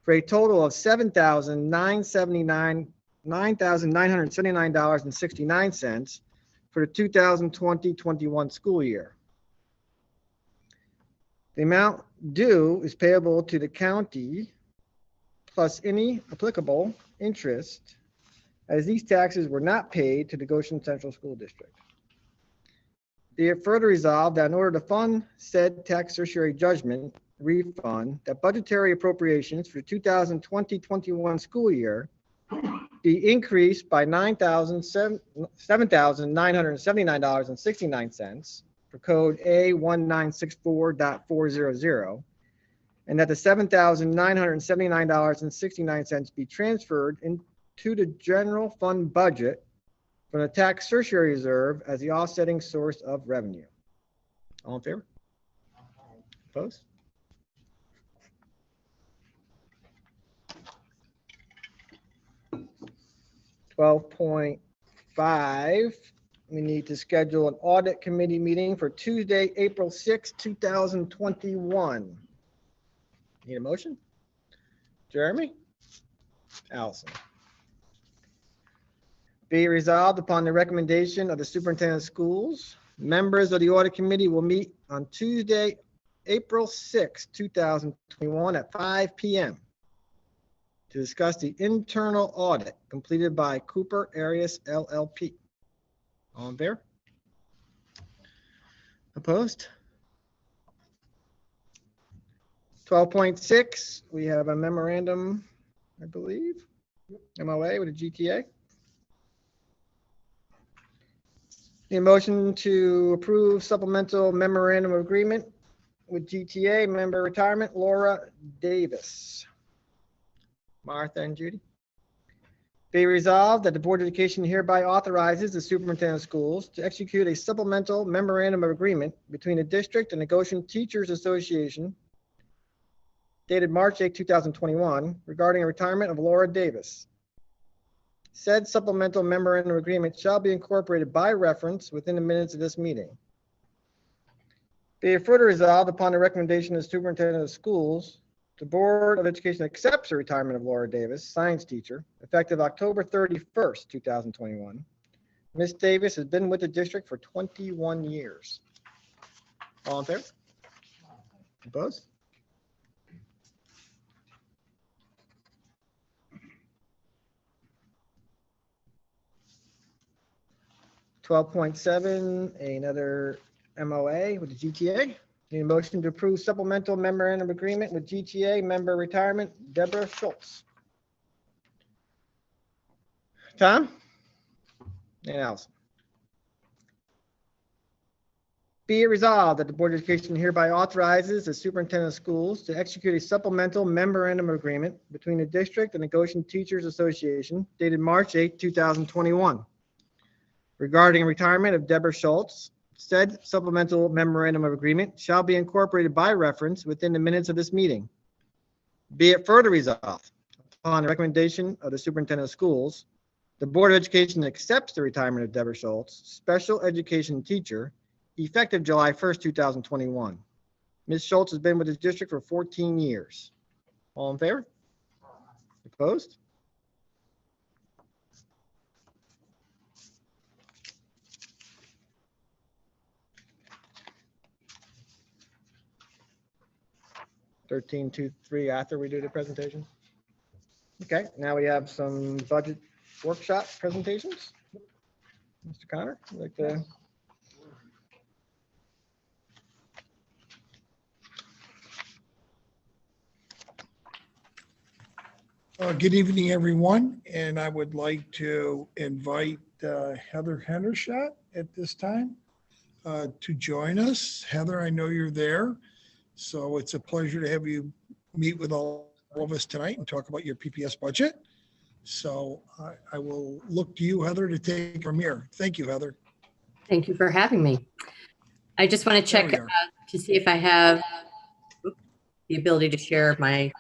for a total of $9,979.69 for the 2020-21 school year. The amount due is payable to the county plus any applicable interest, as these taxes were not paid to the Goshen Central School District. Be it further resolved that in order to fund said tax tertiary judgment refund, that budgetary appropriations for the 2020-21 school year be increased by $7,979.69 for code A1964.400, and that the $7,979.69 be transferred into the general fund budget from the tax tertiary reserve as the offsetting source of revenue. All in favor? Opposed? $12.5, we need to schedule an audit committee meeting for Tuesday, April 6, 2021. Need a motion? Jeremy? Allison. Be resolved upon the recommendation of the superintendent of schools, members of the audit committee will meet on Tuesday, April 6, 2021 at 5 p.m. to discuss the internal audit completed by Cooper Arias LLP. All in favor? Opposed? 12.6, we have a memorandum, I believe, MOA with a GTA. The motion to approve supplemental memorandum of agreement with GTA member retirement Laura Davis. Martha and Judy. Be resolved that the Board of Education hereby authorizes the superintendent of schools to execute a supplemental memorandum of agreement between the district and the Goshen Teachers Association dated March 8, 2021 regarding a retirement of Laura Davis. Said supplemental memorandum of agreement shall be incorporated by reference within the minutes of this meeting. Be it further resolved upon the recommendation of the superintendent of schools, the Board of Education accepts the retirement of Laura Davis, science teacher, effective October 31st, 2021. Ms. Davis has been with the district for 21 years. All in favor? Opposed? $12.7, another MOA with the GTA. Need a motion to approve supplemental memorandum of agreement with GTA member retirement Deborah Schultz. Tom? And Allison. Be it resolved that the Board of Education hereby authorizes the superintendent of schools to execute a supplemental memorandum of agreement between the district and the Goshen Teachers Association dated March 8, 2021, regarding retirement of Deborah Schultz. Said supplemental memorandum of agreement shall be incorporated by reference within the minutes of this meeting. Be it further resolved, upon the recommendation of the superintendent of schools, the Board of Education accepts the retirement of Deborah Schultz, special education teacher, effective July 1st, 2021. Ms. Schultz has been with the district for 14 years. All in favor? Opposed? Thirteen, 2-3 after we do the presentation. Okay, now we have some budget workshop presentations. Mr. Connor, would you like to? Good evening, everyone, and I would like to invite Heather Hendershot at this time to join us. Heather, I know you're there, so it's a pleasure to have you meet with all of us tonight and talk about your PPS budget. So I will look to you, Heather, to take from here. Thank you, Heather. Thank you for having me. I just want to check to see if I have the ability to share my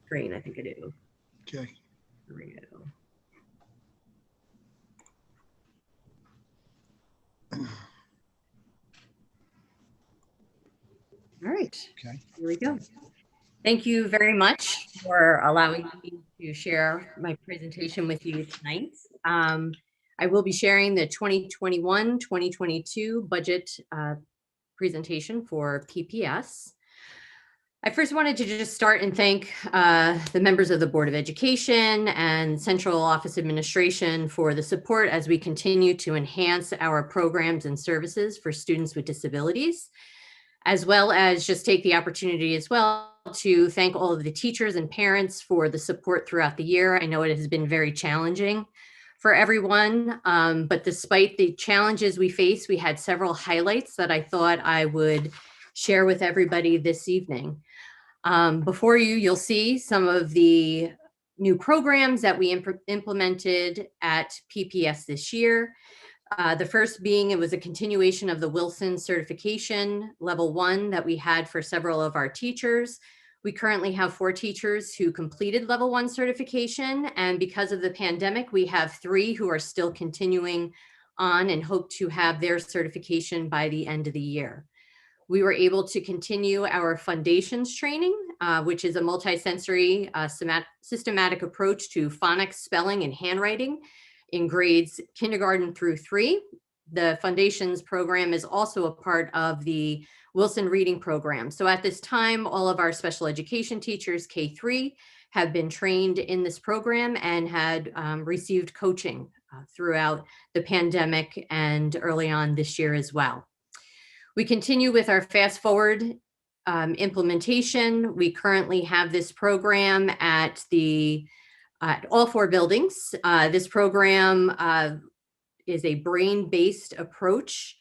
screen. I think I do. Okay. There we go. All right. Okay. Here we go. Thank you very much for allowing me to share my presentation with you tonight. I will be sharing the 2021-2022 budget presentation for PPS. I first wanted to just start and thank the members of the Board of Education and Central Office Administration for the support as we continue to enhance our programs and services for students with disabilities, as well as just take the opportunity as well to thank all of the teachers and parents for the support throughout the year. I know it has been very challenging for everyone, but despite the challenges we face, we had several highlights that I thought I would share with everybody this evening. Before you, you'll see some of the new programs that we implemented at PPS this year. The first being, it was a continuation of the Wilson certification level 1 that we had for several of our teachers. We currently have 4 teachers who completed level 1 certification, and because of the pandemic, we have 3 who are still continuing on and hope to have their certification by the end of the year. We were able to continue our foundations training, which is a multisensory systematic approach to phonics, spelling, and handwriting in grades kindergarten through 3. The foundations program is also a part of the Wilson reading program. So at this time, all of our special education teachers, K-3, have been trained in this program and had received coaching throughout the pandemic and early on this year as well. We continue with our fast forward implementation. We currently have this program at all 4 buildings. This program is a brain-based approach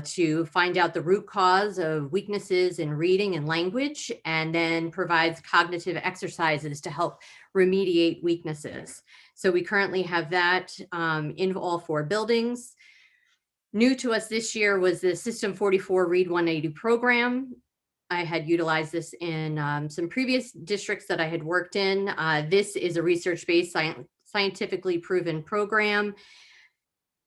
to find out the root cause of weaknesses in reading and language, and then provides cognitive exercises to help remediate weaknesses. So we currently have that in all 4 buildings. New to us this year was the System 44 Read 180 program. I had utilized this in some previous districts that I had worked in. This is a research-based, scientifically proven program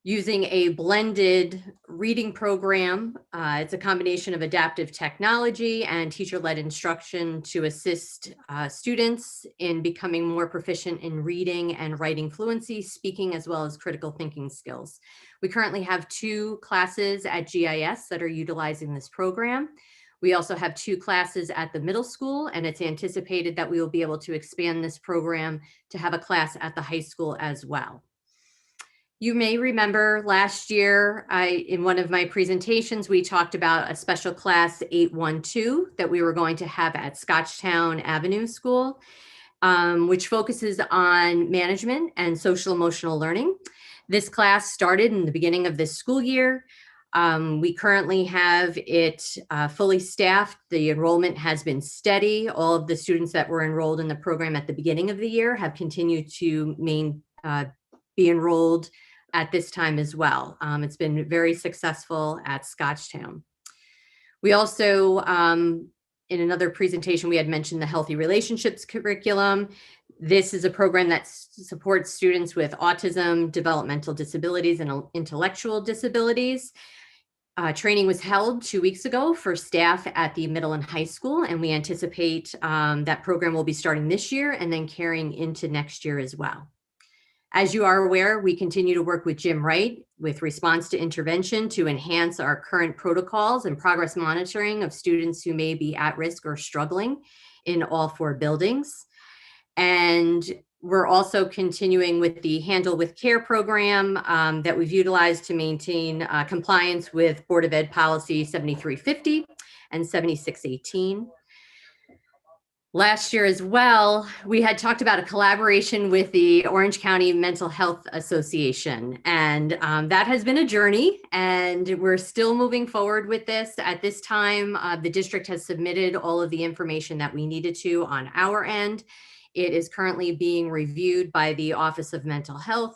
using a blended reading program. It's a combination of adaptive technology and teacher-led instruction to assist students in becoming more proficient in reading and writing fluency, speaking, as well as critical thinking skills. We currently have 2 classes at GIS that are utilizing this program. We also have 2 classes at the middle school, and it's anticipated that we will be able to expand this program to have a class at the high school as well. You may remember last year, in one of my presentations, we talked about a special class 812 that we were going to have at Scotchtown Avenue School, which focuses on management and social emotional learning. This class started in the beginning of this school year. We currently have it fully staffed. The enrollment has been steady. All of the students that were enrolled in the program at the beginning of the year have continued to be enrolled at this time as well. It's been very successful at Scotchtown. We also, in another presentation, we had mentioned the Healthy Relationships curriculum. This is a program that supports students with autism, developmental disabilities, and intellectual disabilities. Training was held 2 weeks ago for staff at the middle and high school, and we anticipate that program will be starting this year and then carrying into next year as well. As you are aware, we continue to work with Jim Wright with response to intervention to enhance our current protocols and progress monitoring of students who may be at risk or struggling in all 4 buildings. And we're also continuing with the Handle with Care program that we've utilized to maintain compliance with Board of Ed policy 7350 and 7618. Last year as well, we had talked about a collaboration with the Orange County Mental Health Association, and that has been a journey, and we're still moving forward with this. At this time, the district has submitted all of the information that we needed to on our end. It is currently being reviewed by the Office of Mental Health.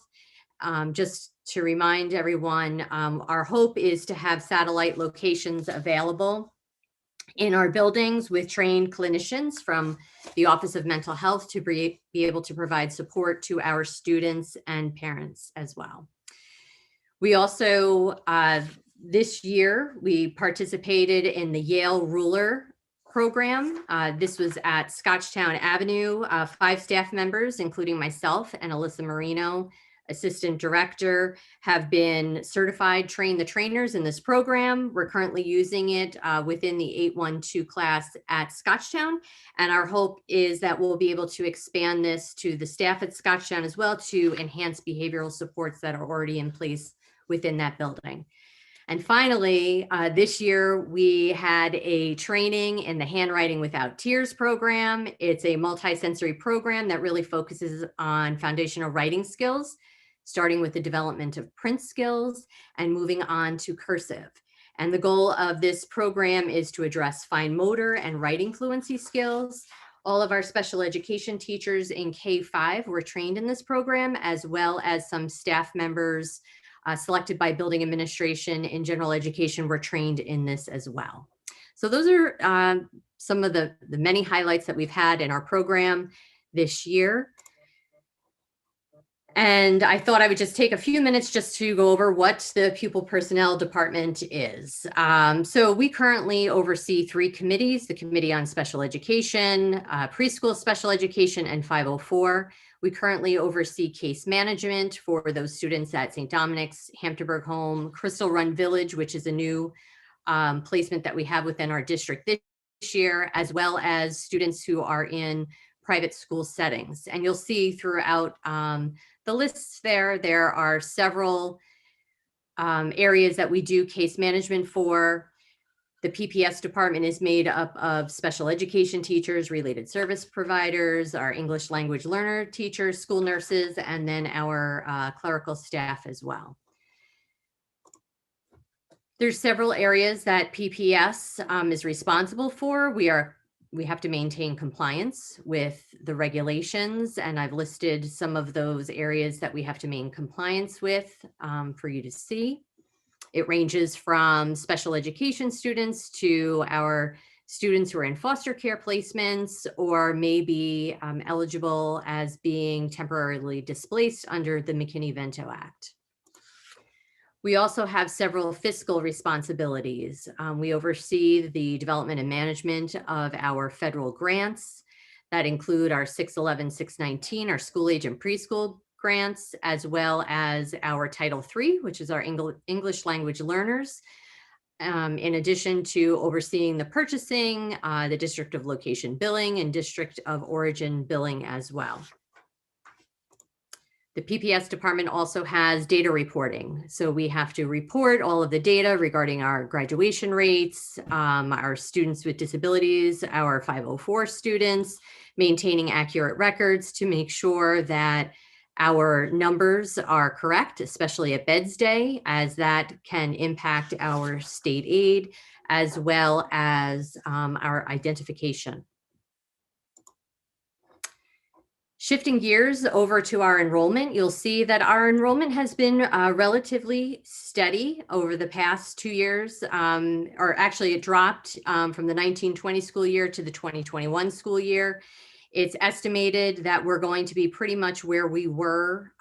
Just to remind everyone, our hope is to have satellite locations available in our buildings with trained clinicians from the Office of Mental Health to be able to provide support to our students and parents as well. We also, this year, we participated in the Yale Ruler program. This was at Scotchtown Avenue. 5 staff members, including myself and Alyssa Marino, Assistant Director, have been certified, train the trainers in this program. We're currently using it within the 812 class at Scotchtown. And our hope is that we'll be able to expand this to the staff at Scotchtown as well to enhance behavioral supports that are already in place within that building. And finally, this year we had a training in the Handwriting Without Tears program. It's a multi-sensory program that really focuses on foundational writing skills, starting with the development of print skills and moving on to cursive. And the goal of this program is to address fine motor and writing fluency skills. All of our special education teachers in K-5 were trained in this program, as well as some staff members selected by building administration in general education were trained in this as well. So those are some of the many highlights that we've had in our program this year. And I thought I would just take a few minutes just to go over what the pupil personnel department is. So we currently oversee 3 committees: the Committee on Special Education, Preschool Special Education, and 504. We currently oversee case management for those students at St. Dominic's, Hamptonburg Home, Crystal Run Village, which is a new placement that we have within our district this year, as well as students who are in private school settings. And you'll see throughout the lists there are several areas that we do case management for. The PPS department is made up of special education teachers, related service providers, our English language learner teachers, school nurses, and then our clerical staff as well. There's several areas that PPS is responsible for. We have to maintain compliance with the regulations, and I've listed some of those areas that we have to maintain compliance with for you to see. It ranges from special education students to our students who are in foster care placements or may be eligible as being temporarily displaced under the McKinney-Vento Act. We also have several fiscal responsibilities. We oversee the development and management of our federal grants that include our 611, 619, our school age and preschool grants, as well as our Title III, which is our English language learners. In addition to overseeing the purchasing, the district of location billing, and district of origin billing as well. The PPS department also has data reporting. So we have to report all of the data regarding our graduation rates, our students with disabilities, our 504 students, maintaining accurate records to make sure that our numbers are correct, especially at Beds Day, as that can impact our state aid as well as our identification. Shifting gears over to our enrollment, you'll see that our enrollment has been relatively steady over the past 2 years, or actually it dropped from the 1920 school year to the 2021 school year. It's estimated that we're going to be pretty much where we were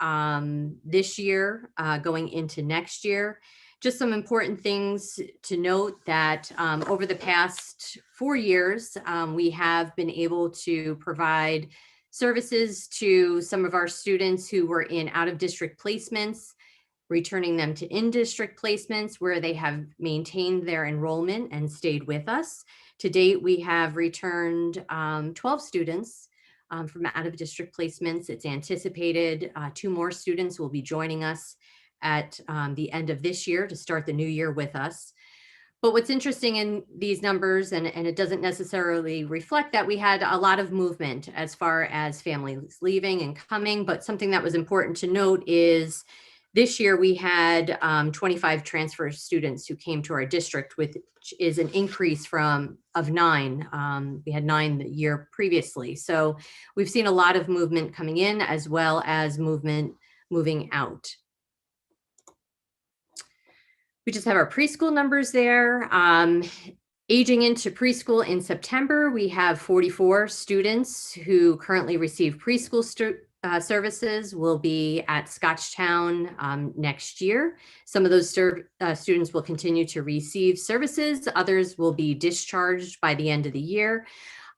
this year going into next year. Just some important things to note that over the past 4 years, we have been able to provide services to some of our students who were in out-of-district placements, returning them to in-district placements where they have maintained their enrollment and stayed with us. To date, we have returned 12 students from out-of-district placements. It's anticipated 2 more students will be joining us at the end of this year to start the new year with us. But what's interesting in these numbers, and it doesn't necessarily reflect that, we had a lot of movement as far as families leaving and coming, but something that was important to note is this year we had 25 transfer students who came to our district, which is an increase of 9. We had 9 the year previously. So we've seen a lot of movement coming in as well as movement moving out. We just have our preschool numbers there. Aging into preschool in September, we have 44 students who currently receive preschool services, will be at Scotchtown next year. Some of those students will continue to receive services. Others will be discharged by the end of the year.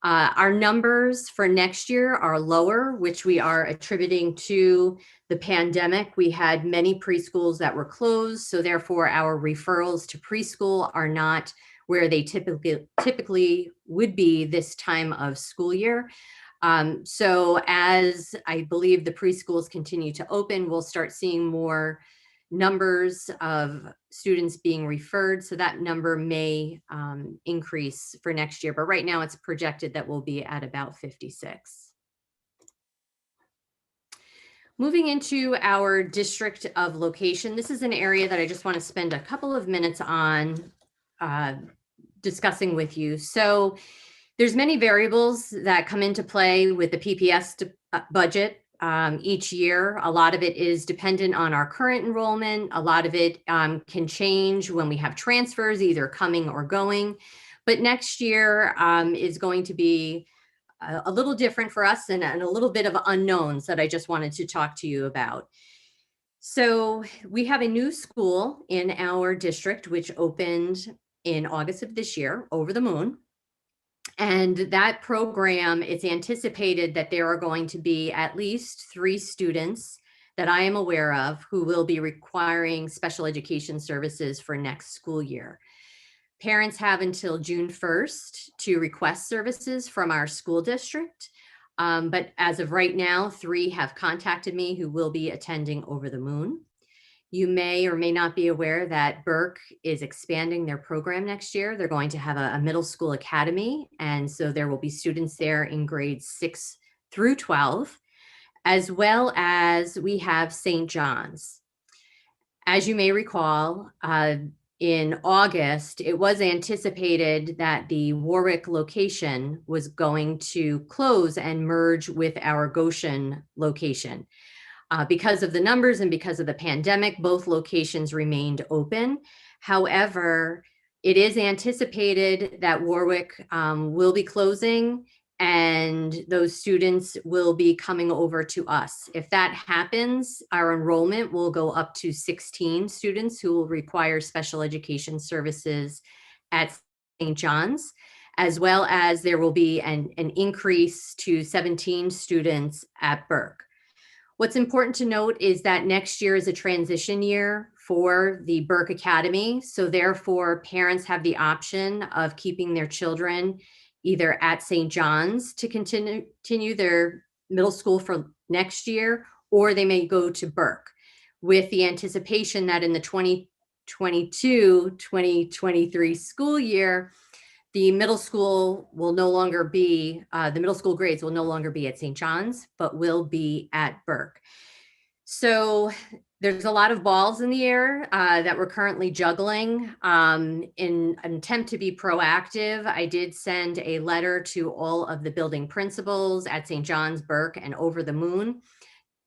Our numbers for next year are lower, which we are attributing to the pandemic. We had many preschools that were closed, so therefore our referrals to preschool are not where they typically would be this time of school year. So as I believe the preschools continue to open, we'll start seeing more numbers of students being referred. So that number may increase for next year, but right now it's projected that we'll be at about 56. Moving into our district of location, this is an area that I just want to spend a couple of minutes on discussing with you. So there's many variables that come into play with the PPS budget each year. A lot of it is dependent on our current enrollment. A lot of it can change when we have transfers, either coming or going. But next year is going to be a little different for us and a little bit of unknowns that I just wanted to talk to you about. So we have a new school in our district, which opened in August of this year, Over the Moon. And that program, it's anticipated that there are going to be at least 3 students that I am aware of who will be requiring special education services for next school year. Parents have until June 1st to request services from our school district. But as of right now, 3 have contacted me who will be attending Over the Moon. You may or may not be aware that Burke is expanding their program next year. They're going to have a middle school academy. And so there will be students there in grades 6 through 12, as well as we have St. John's. As you may recall, in August, it was anticipated that the Warwick location was going to close and merge with our Goshen location. Because of the numbers and because of the pandemic, both locations remained open. However, it is anticipated that Warwick will be closing and those students will be coming over to us. If that happens, our enrollment will go up to 16 students who will require special education services at St. John's, as well as there will be an increase to 17 students at Burke. What's important to note is that next year is a transition year for the Burke Academy. So therefore, parents have the option of keeping their children either at St. John's to continue their middle school for next year, or they may go to Burke with the anticipation that in the 2022-2023 school year, the middle school will no longer be, the middle school grades will no longer be at St. John's, but will be at Burke. So there's a lot of balls in the air that we're currently juggling. In an attempt to be proactive, I did send a letter to all of the building principals at St. John's, Burke, and Over the Moon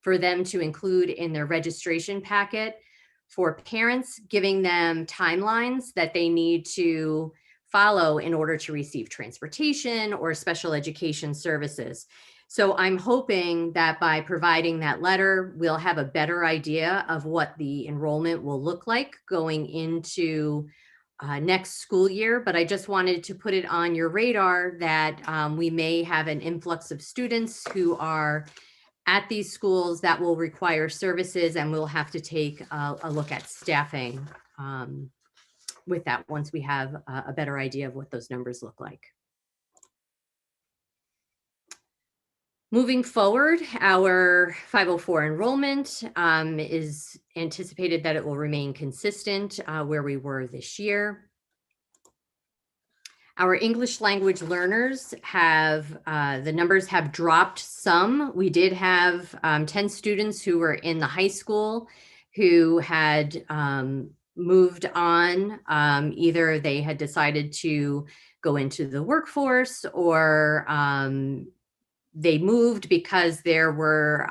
for them to include in their registration packet for parents, giving them timelines that they need to follow in order to receive transportation or special education services. So I'm hoping that by providing that letter, we'll have a better idea of what the enrollment will look like going into next school year. But I just wanted to put it on your radar that we may have an influx of students who are at these schools that will require services, and we'll have to take a look at staffing with that once we have a better idea of what those numbers look like. Moving forward, our 504 enrollment is anticipated that it will remain consistent where we were this year. Our English language learners have, the numbers have dropped some. We did have 10 students who were in the high school who had moved on. Either they had decided to go into the workforce, or they moved because there were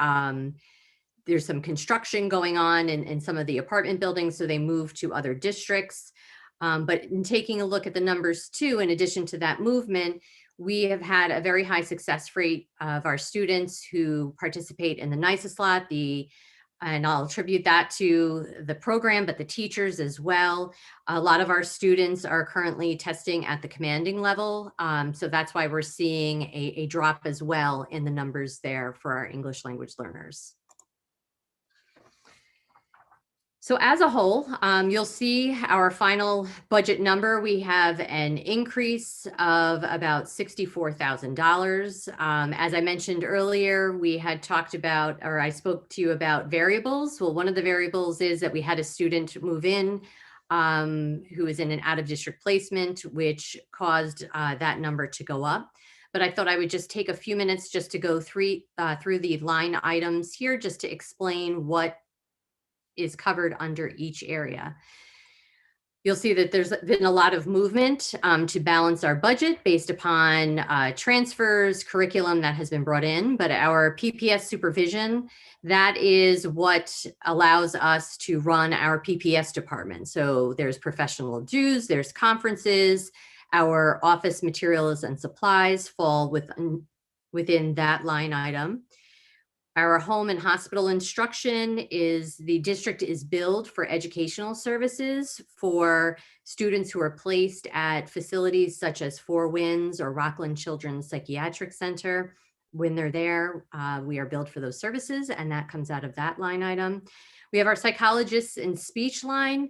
there's some construction going on in some of the apartment buildings, so they moved to other districts. But in taking a look at the numbers too, in addition to that movement, we have had a very high success rate of our students who participate in the NICE slot, and I'll attribute that to the program, but the teachers as well. A lot of our students are currently testing at the commanding level. So that's why we're seeing a drop as well in the numbers there for our English language learners. So as a whole, you'll see our final budget number. We have an increase of about $64,000. As I mentioned earlier, we had talked about, or I spoke to you about variables. Well, one of the variables is that we had a student move in who is in an out-of-district placement, which caused that number to go up. But I thought I would just take a few minutes just to go through the line items here, just to explain what is covered under each area. You'll see that there's been a lot of movement to balance our budget based upon transfers, curriculum that has been brought in, but our PPS supervision, that is what allows us to run our PPS department. So there's professional dues, there's conferences, our office materials and supplies fall within that line item. Our home and hospital instruction is, the district is billed for educational services for students who are placed at facilities such as Four Winds or Rockland Children's Psychiatric Center. When they're there, we are billed for those services, and that comes out of that line item. We have our psychologists and speech line.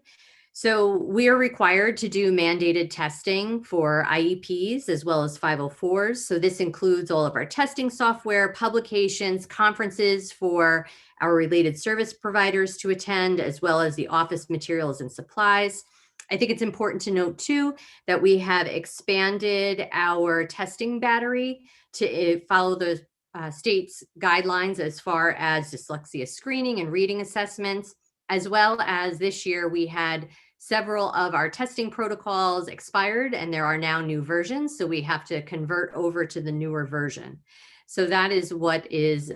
So we are required to do mandated testing for IEPs as well as 504s. So this includes all of our testing software, publications, conferences for our related service providers to attend, as well as the office materials and supplies. I think it's important to note too that we have expanded our testing battery to follow the state's guidelines as far as dyslexia screening and reading assessments. As well as this year, we had several of our testing protocols expired, and there are now new versions. So we have to convert over to the newer version. So that is what is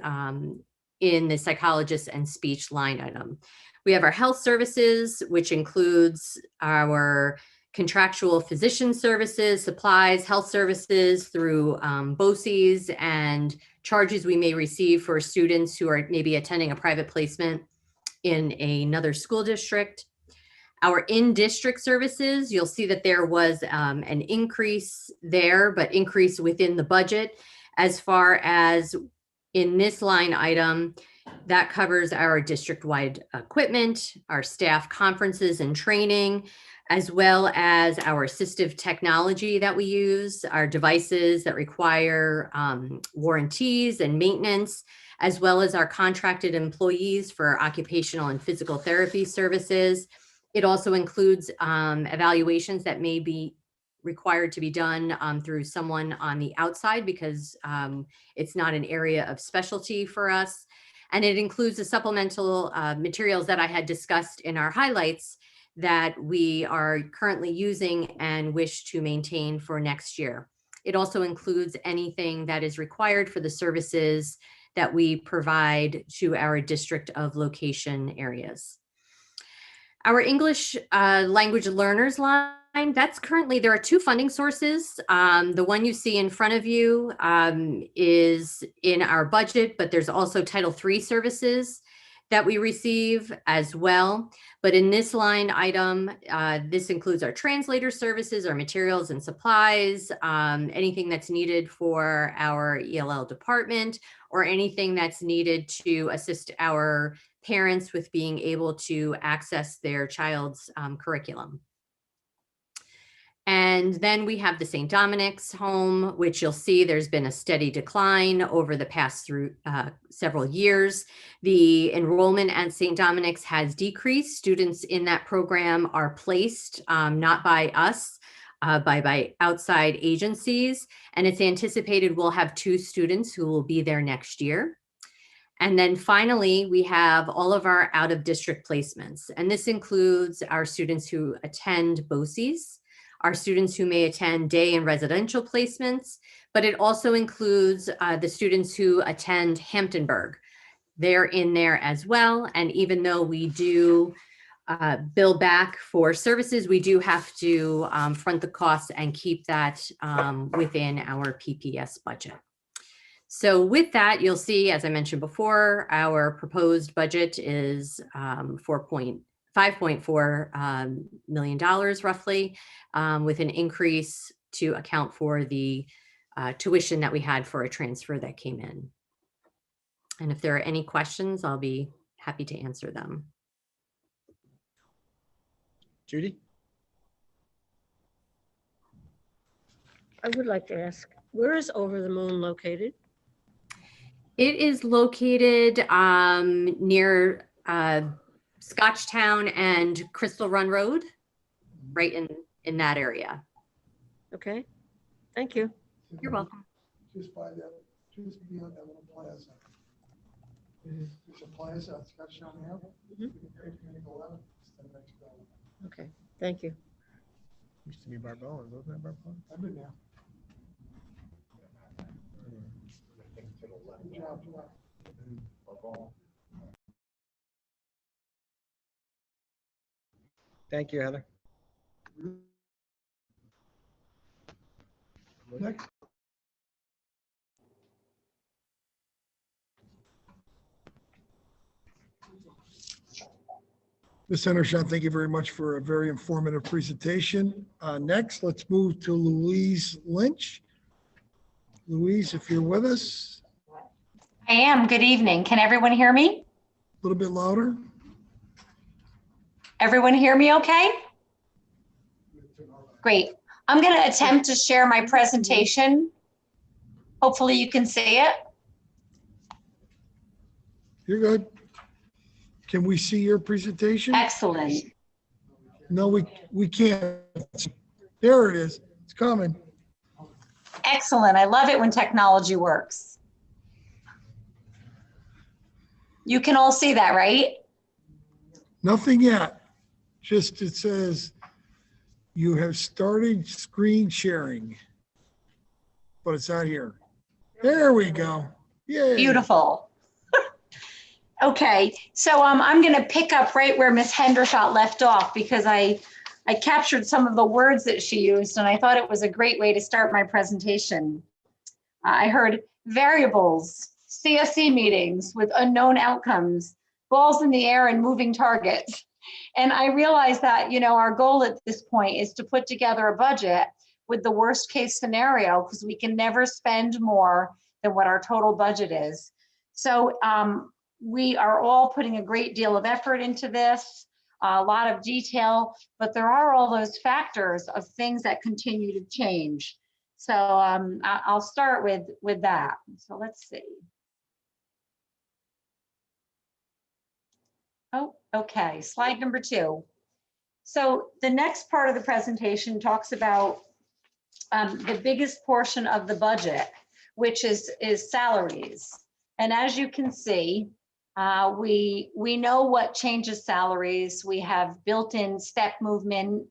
in the psychologist and speech line item. We have our health services, which includes our contractual physician services, supplies, health services through BOCEs, and charges we may receive for students who are maybe attending a private placement in another school district. Our in-district services, you'll see that there was an increase there, but increase within the budget. As far as in this line item, that covers our district-wide equipment, our staff conferences and training, as well as our assistive technology that we use, our devices that require warranties and maintenance, as well as our contracted employees for occupational and physical therapy services. It also includes evaluations that may be required to be done through someone on the outside because it's not an area of specialty for us. And it includes the supplemental materials that I had discussed in our highlights that we are currently using and wish to maintain for next year. It also includes anything that is required for the services that we provide to our district of location areas. Our English language learners line, that's currently, there are two funding sources. The one you see in front of you is in our budget, but there's also Title III services that we receive as well. But in this line item, this includes our translator services, our materials and supplies, anything that's needed for our ELL department, or anything that's needed to assist our parents with being able to access their child's curriculum. And then we have the St. Dominic's home, which you'll see there's been a steady decline over the past several years. The enrollment at St. Dominic's has decreased. Students in that program are placed, not by us, by outside agencies. And it's anticipated we'll have 2 students who will be there next year. And then finally, we have all of our out-of-district placements. And this includes our students who attend BOCES, our students who may attend day and residential placements, but it also includes the students who attend Hamptonburg. They're in there as well. And even though we do bill back for services, we do have to front the costs and keep that within our PPS budget. So with that, you'll see, as I mentioned before, our proposed budget is $5.4 million roughly, with an increase to account for the tuition that we had for a transfer that came in. And if there are any questions, I'll be happy to answer them. Judy? I would like to ask, where is Over the Moon located? It is located near Scotchtown and Crystal Run Road, right in that area. Okay, thank you. You're welcome. Just by that, just beyond that little plaza. There's a plaza on Scottsdale Avenue. Mhm. Okay, thank you. Used to be Barbones, wasn't that Barbones? I've been there. Good job, Joe. Thank you, Heather. Next. Ms. Hendershot, thank you very much for a very informative presentation. Next, let's move to Louise Lynch. Louise, if you're with us, I am. Good evening. Can everyone hear me? a little bit louder. Everyone hear me okay? Great. I'm going to attempt to share my presentation. Hopefully you can see it. You're good. Can we see your presentation? Excellent. No, we can't. There it is. It's coming. Excellent. I love it when technology works. You can all see that, right? Nothing yet. Just it says you have started screen sharing, but it's not here. There we go. Yay. Beautiful. Okay, so I'm going to pick up right where Ms. Hendershot left off because I captured some of the words that she used and I thought it was a great way to start my presentation. I heard variables, CSE meetings with unknown outcomes, balls in the air and moving targets. And I realized that, you know, our goal at this point is to put together a budget with the worst case scenario because we can never spend more than what our total budget is. So we are all putting a great deal of effort into this, a lot of detail, but there are all those factors of things that continue to change. So I'll start with that. So let's see. Oh, okay, slide number 2. So the next part of the presentation talks about the biggest portion of the budget, which is salaries. And as you can see, We know what changes salaries. We have built-in step movement.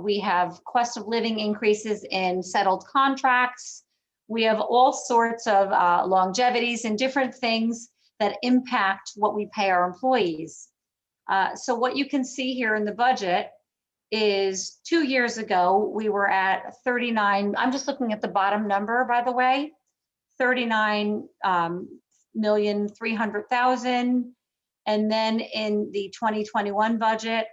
We have cost of living increases in settled contracts. We have all sorts of longevities and different things that impact what we pay our employees. So what you can see here in the budget is 2 years ago, we were at 39, I'm just looking at the bottom number, by the way, 39,300,000. And then in the 2021 budget,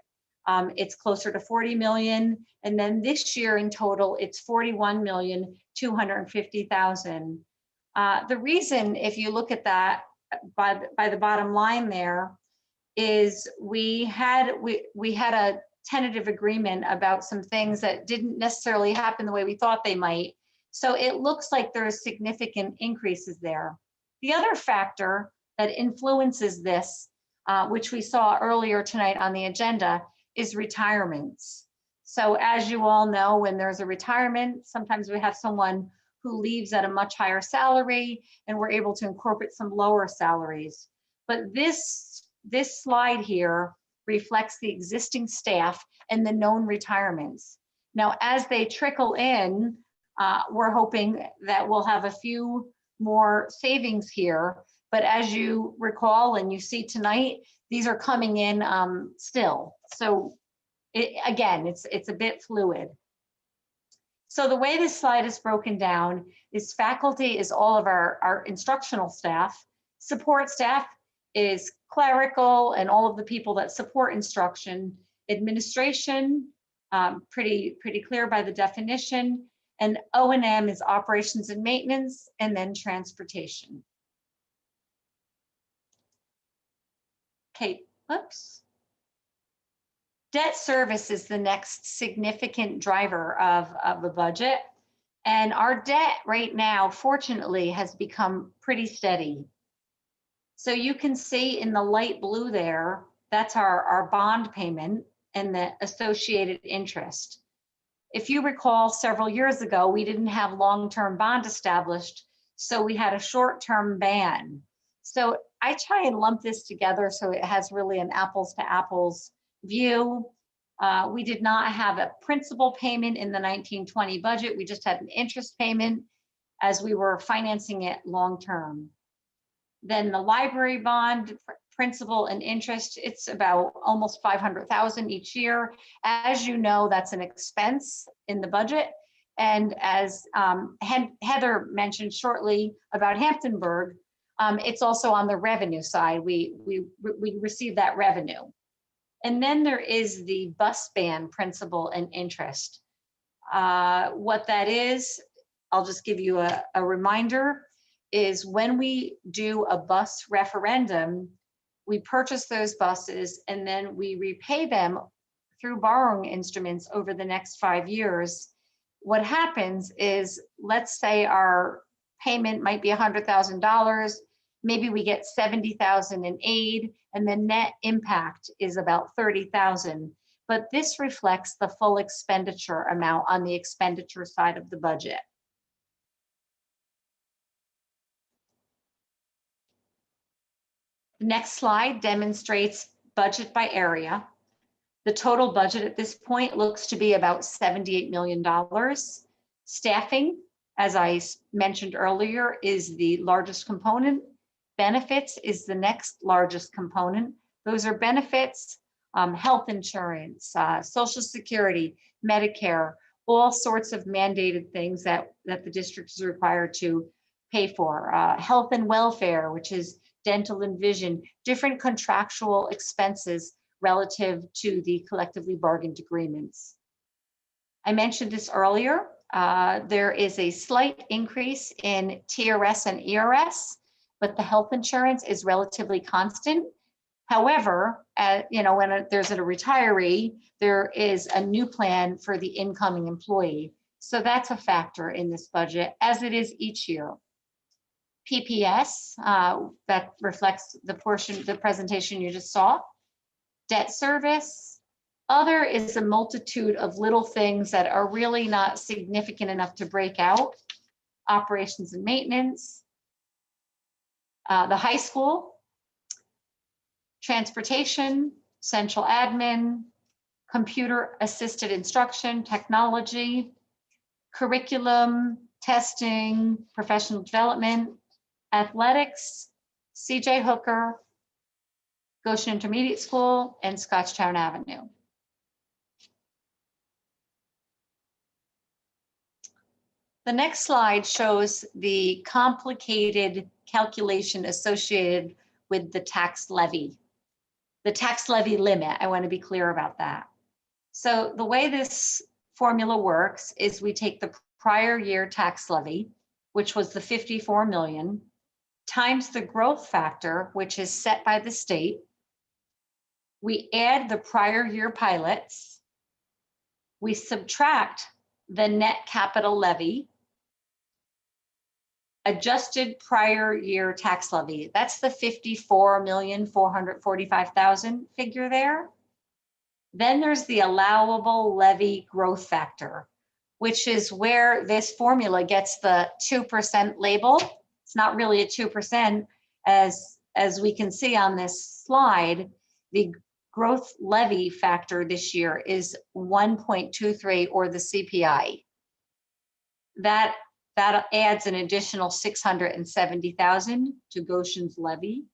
it's closer to 40 million. And then this year in total, it's 41,250,000. The reason, if you look at that by the bottom line there, is we had a tentative agreement about some things that didn't necessarily happen the way we thought they might. So it looks like there's significant increases there. The other factor that influences this, which we saw earlier tonight on the agenda, is retirements. So as you all know, when there's a retirement, sometimes we have someone who leaves at a much higher salary, and we're able to incorporate some lower salaries. But this slide here reflects the existing staff and the known retirements. Now, as they trickle in, we're hoping that we'll have a few more savings here. But as you recall and you see tonight, these are coming in still. So again, it's a bit fluid. So the way this slide is broken down is faculty is all of our instructional staff, support staff is clerical and all of the people that support instruction, administration, pretty clear by the definition, and O&M is operations and maintenance, and then transportation. Okay, oops. Debt service is the next significant driver of the budget. And our debt right now, fortunately, has become pretty steady. So you can see in the light blue there, that's our bond payment and the associated interest. If you recall, several years ago, we didn't have long-term bond established, so we had a short-term ban. So I try and lump this together so it has really an apples to apples view. We did not have a principal payment in the 1920 budget. We just had an interest payment as we were financing it long-term. Then the library bond, principal and interest, it's about almost 500,000 each year. As you know, that's an expense in the budget. And as Heather mentioned shortly about Hamptonburg, it's also on the revenue side. We receive that revenue. And then there is the bus ban principal and interest. What that is, I'll just give you a reminder, is when we do a bus referendum, we purchase those buses and then we repay them through borrowing instruments over the next 5 years. What happens is, let's say our payment might be $100,000, maybe we get 70,000 in aid, and the net impact is about 30,000. But this reflects the full expenditure amount on the expenditure side of the budget. The next slide demonstrates budget by area. The total budget at this point looks to be about $78 million. Staffing, as I mentioned earlier, is the largest component. Benefits is the next largest component. Those are benefits, health insurance, Social Security, Medicare, all sorts of mandated things that the district is required to pay for. Health and welfare, which is dental and vision, different contractual expenses relative to the collectively bargained agreements. I mentioned this earlier. There is a slight increase in TRS and ERS, but the health insurance is relatively constant. However, when there's a retiree, there is a new plan for the incoming employee. So that's a factor in this budget, as it is each year. PPS, that reflects the presentation you just saw. Debt service. Other is a multitude of little things that are really not significant enough to break out. Operations and maintenance. The high school, transportation, central admin, computer assisted instruction, technology, curriculum, testing, professional development, athletics, CJ Hooker, Goshen Intermediate School, and Scotchtown Avenue. The next slide shows the complicated calculation associated with the tax levy. The tax levy limit, I want to be clear about that. So the way this formula works is we take the prior year tax levy, which was the 54 million, times the growth factor, which is set by the state. We add the prior year pilots. We subtract the net capital levy, adjusted prior year tax levy. That's the 54,445,000 figure there. Then there's the allowable levy growth factor, which is where this formula gets the 2% label. It's not really a 2%, as we can see on this slide. The growth levy factor this year is 1.23, or the CPI. That adds an additional 670,000 to Goshen's levy.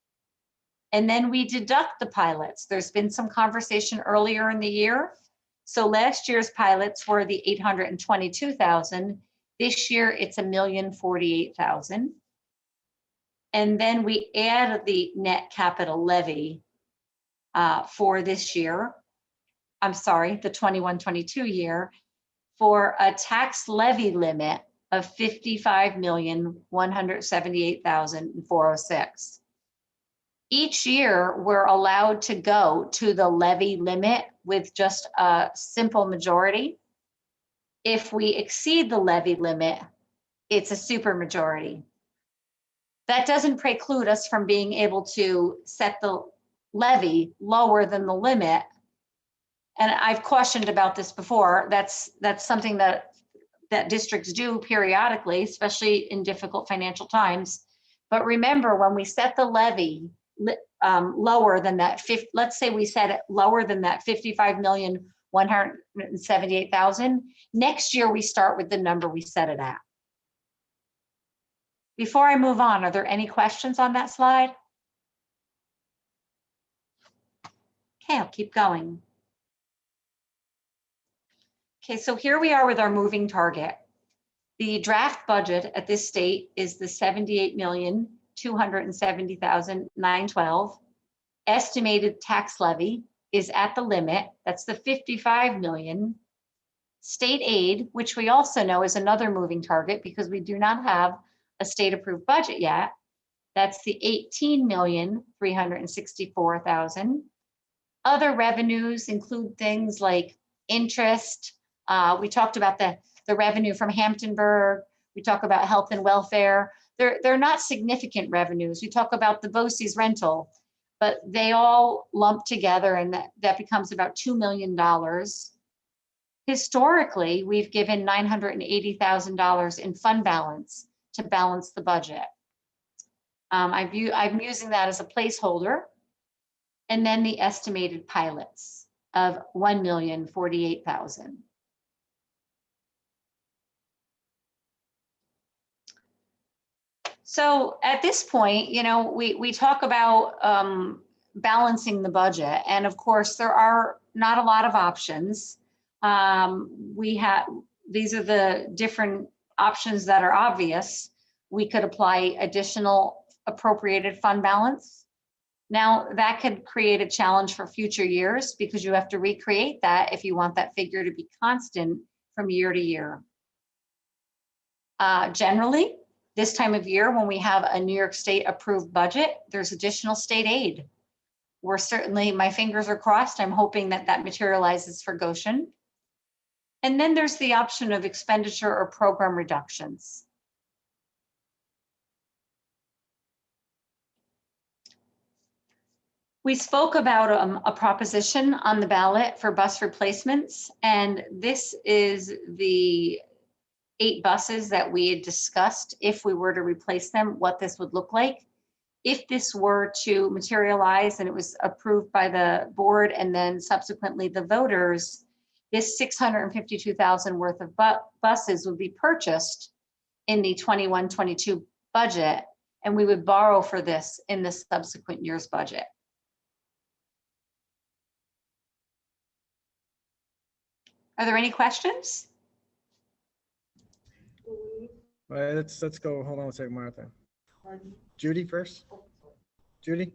And then we deduct the pilots. There's been some conversation earlier in the year. So last year's pilots were the 822,000. This year it's 1,048,000. And then we add the net capital levy for this year. I'm sorry, the 21-22 year, for a tax levy limit of 55,178,406. Each year, we're allowed to go to the levy limit with just a simple majority. If we exceed the levy limit, it's a super majority. That doesn't preclude us from being able to set the levy lower than the limit. And I've questioned about this before. That's something that districts do periodically, especially in difficult financial times. But remember, when we set the levy lower than that, let's say we set it lower than that 55,178,000, next year we start with the number we set it at. Before I move on, are there any questions on that slide? Okay, I'll keep going. Okay, so here we are with our moving target. The draft budget at this state is the 78,270,912. Estimated tax levy is at the limit. That's the 55 million. State aid, which we also know is another moving target because we do not have a state approved budget yet. That's the 18,364,000. Other revenues include things like interest. We talked about the revenue from Hamptonburg. We talk about health and welfare. They're not significant revenues. We talk about the BOCES rental, but they all lump together, and that becomes about $2 million. Historically, we've given $980,000 in fund balance to balance the budget. I'm using that as a placeholder. And then the estimated pilots of 1,048,000. So at this point, you know, we talk about balancing the budget, and of course there are not a lot of options. These are the different options that are obvious. We could apply additional appropriated fund balance. Now that could create a challenge for future years because you have to recreate that if you want that figure to be constant from year to year. Generally, this time of year when we have a New York State approved budget, there's additional state aid. We're certainly, my fingers are crossed, I'm hoping that that materializes for Goshen. And then there's the option of expenditure or program reductions. We spoke about a proposition on the ballot for bus replacements, and this is the 8 buses that we had discussed if we were to replace them, what this would look like. if this were to materialize and it was approved by the board and then subsequently the voters, this 652,000 worth of buses would be purchased in the 21-22 budget, and we would borrow for this in the subsequent year's budget. Are there any questions? All right, let's go. Hold on a second, Martha. Judy first. Judy?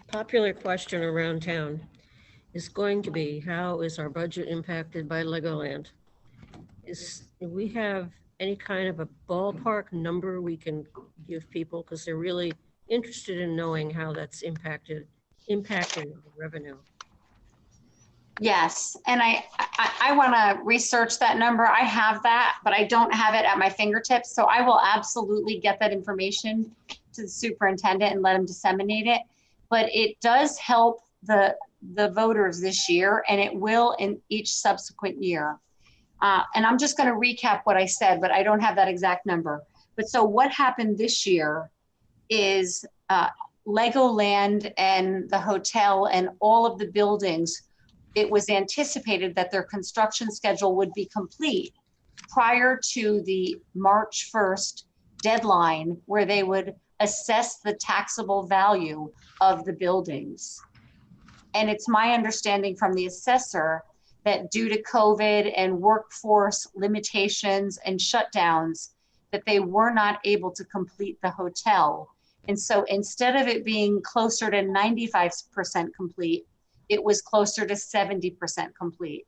Popular question around town is going to be, how is our budget impacted by Legoland? Do we have any kind of a ballpark number we can give people? Because they're really interested in knowing how that's impacting the revenue. Yes, and I want to research that number. I have that, but I don't have it at my fingertips. So I will absolutely get that information to the superintendent and let him disseminate it. But it does help the voters this year, and it will in each subsequent year. And I'm just going to recap what I said, but I don't have that exact number. But so what happened this year is Legoland and the hotel and all of the buildings, it was anticipated that their construction schedule would be complete prior to the March 1st deadline, where they would assess the taxable value of the buildings. And it's my understanding from the assessor that due to COVID and workforce limitations and shutdowns, that they were not able to complete the hotel. And so instead of it being closer to 95% complete, it was closer to 70% complete.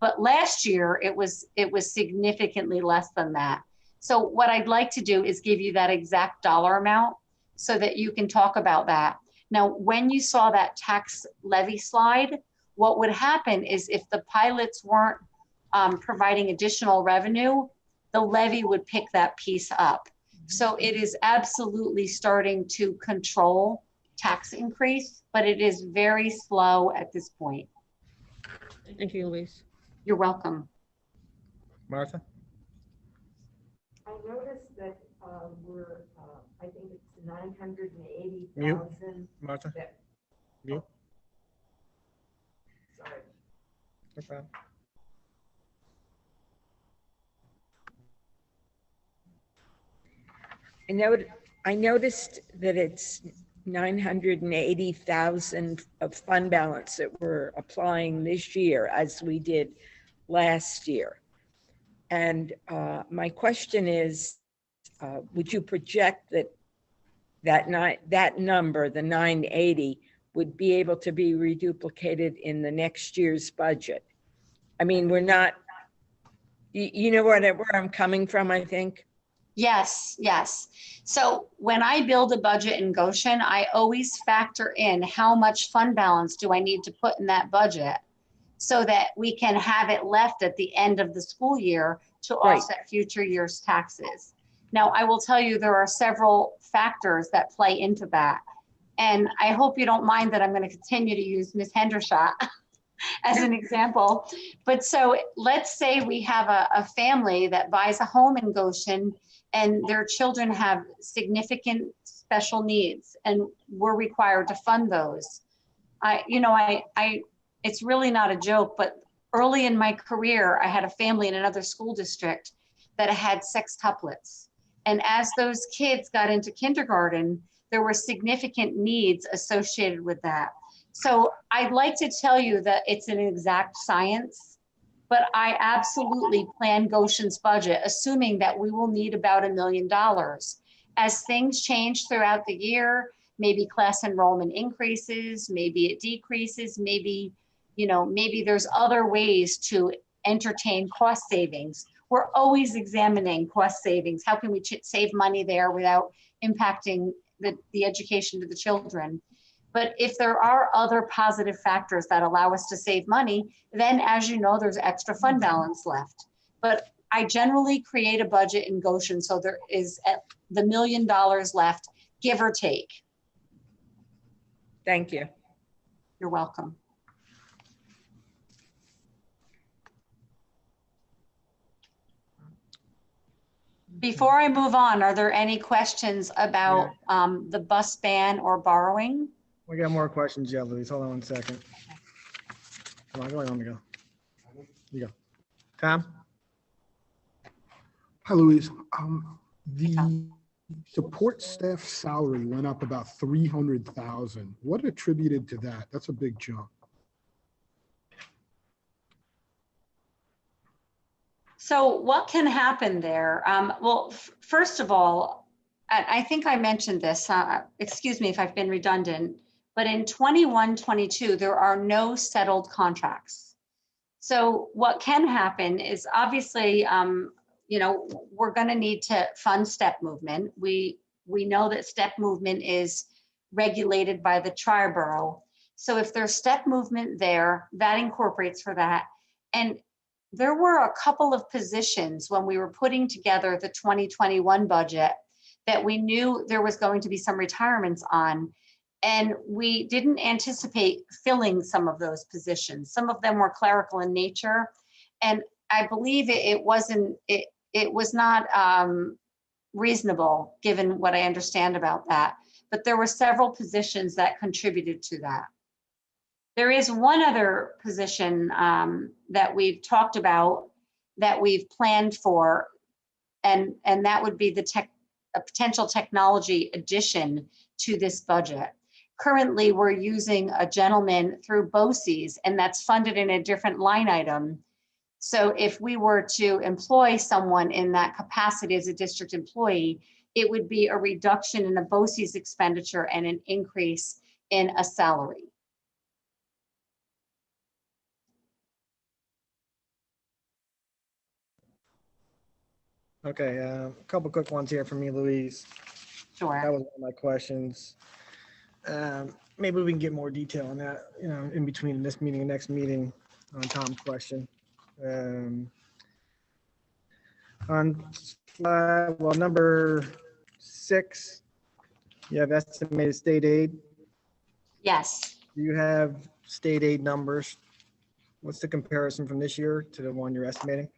But last year, it was significantly less than that. So what I'd like to do is give you that exact dollar amount so that you can talk about that. Now, when you saw that tax levy slide, what would happen is if the pilots weren't providing additional revenue, the levy would pick that piece up. So it is absolutely starting to control tax increase, but it is very slow at this point. Thank you, Louise. You're welcome. Martha? I noticed that I think it's 980,000. Martha? that- Mute. Sorry. No problem. I noticed that it's 980,000 of fund balance that we're applying this year as we did last year. And my question is, would you project that number, the 980, would be able to be reduplicated in the next year's budget? I mean, we're not, you know where I'm coming from, I think? Yes, yes. So when I build a budget in Goshen, I always factor in how much fund balance do I need to put in that budget so that we can have it left at the end of the school year to offset future year's taxes. Now, I will tell you, there are several factors that play into that. And I hope you don't mind that I'm going to continue to use Ms. Hendershot as an example. But so let's say we have a family that buys a home in Goshen and their children have significant special needs and we're required to fund those. It's really not a joke, but early in my career, I had a family in another school district that had sextuplets. And as those kids got into kindergarten, there were significant needs associated with that. So I'd like to tell you that it's an exact science, but I absolutely plan Goshen's budget, assuming that we will need about $1 million. As things change throughout the year, maybe class enrollment increases, maybe it decreases, maybe there's other ways to entertain cost savings. We're always examining cost savings. How can we save money there without impacting the education to the children? But if there are other positive factors that allow us to save money, then as you know, there's extra fund balance left. But I generally create a budget in Goshen so there is the $1 million left, give or take. Thank you. You're welcome. Before I move on, are there any questions about the bus ban or borrowing? We got more questions, yeah, Louise. Hold on one second. Come on, go on, let me go. You go. Tom? Hi, Louise. The support staff salary went up about 300,000. What attributed to that? That's a big jump. So what can happen there? Well, first of all, I think I mentioned this, excuse me if I've been redundant, but in 21-22, there are no settled contracts. So what can happen is obviously, we're going to need to fund step movement. We know that step movement is regulated by the Triborough. So if there's step movement there, that incorporates for that. And there were a couple of positions when we were putting together the 2021 budget that we knew there was going to be some retirements on. And we didn't anticipate filling some of those positions. Some of them were clerical in nature. And I believe it was not reasonable given what I understand about that. But there were several positions that contributed to that. There is one other position that we've talked about that we've planned for, and that would be a potential technology addition to this budget. Currently, we're using a gentleman through BOCES, and that's funded in a different line item. So if we were to employ someone in that capacity as a district employee, it would be a reduction in a BOCES expenditure and an increase in a salary. Okay, a couple quick ones here from me, Louise. That Sure. was one of my questions. Maybe we can get more detail on that, in between this meeting and next meeting on Tom's question. On slide, number 6, you have estimated state aid. Yes. Do you have state aid numbers? What's the comparison from this year to the one you're estimating?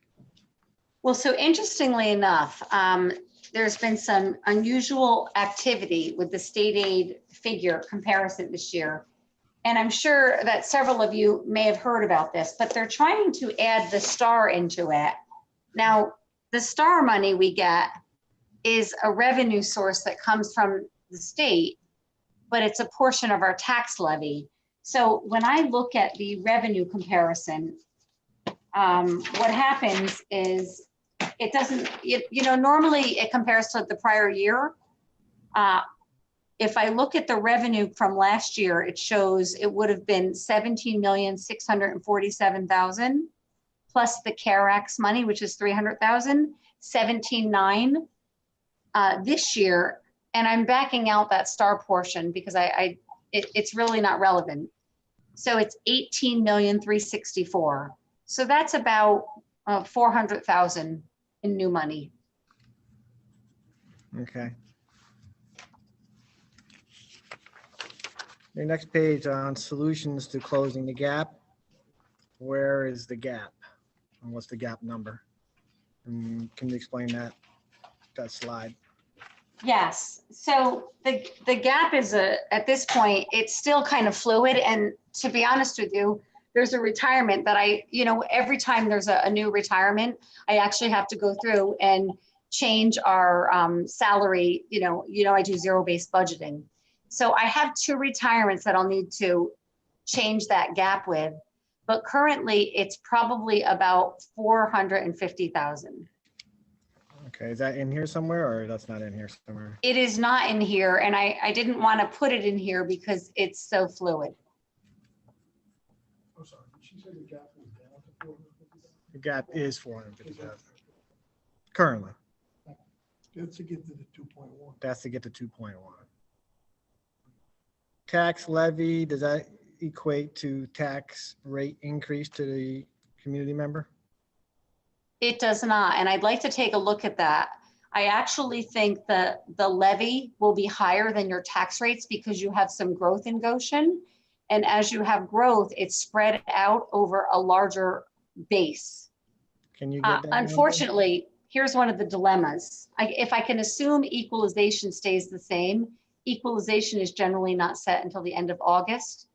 Well, so interestingly enough, there's been some unusual activity with the state aid figure comparison this year. And I'm sure that several of you may have heard about this, but they're trying to add the STAR into it. Now, the STAR money we get is a revenue source that comes from the state, but it's a portion of our tax levy. So when I look at the revenue comparison, what happens is it doesn't, normally it compares to the prior year. If I look at the revenue from last year, it shows it would have been 17,647,000 plus the CARES money, which is 300,000, 17,900 this year. And I'm backing out that STAR portion because it's really not relevant. So it's 18,364,000. So that's about 400,000 in new money. Okay. Your next page on solutions to closing the gap. Where is the gap? And what's the gap number? And can you explain that slide? Yes. So the gap is at this point, it's still kind of fluid. And to be honest with you, there's a retirement that every time there's a new retirement, I actually have to go through and change our salary. I do zero-based budgeting. So I have 2 retirements that I'll need to change that gap with, but currently it's probably about 450,000. Okay, is that in here somewhere or that's not in here somewhere? It is not in here, and I didn't want to put it in here because it's so fluid. I'm sorry, did she say the gap was down to 450,000? The gap is 450,000 currently. That's to get to the 2.1. That's to get to 2.1. Tax levy, does that equate to tax rate increase to the community member? It does not, and I'd like to take a look at that. I actually think that the levy will be higher than your tax rates because you have some growth in Goshen. And as you have growth, it's spread out over a larger base. Can you get that number? Unfortunately, here's one of the dilemmas. If I can assume equalization stays the same, equalization is generally not set until the end of August.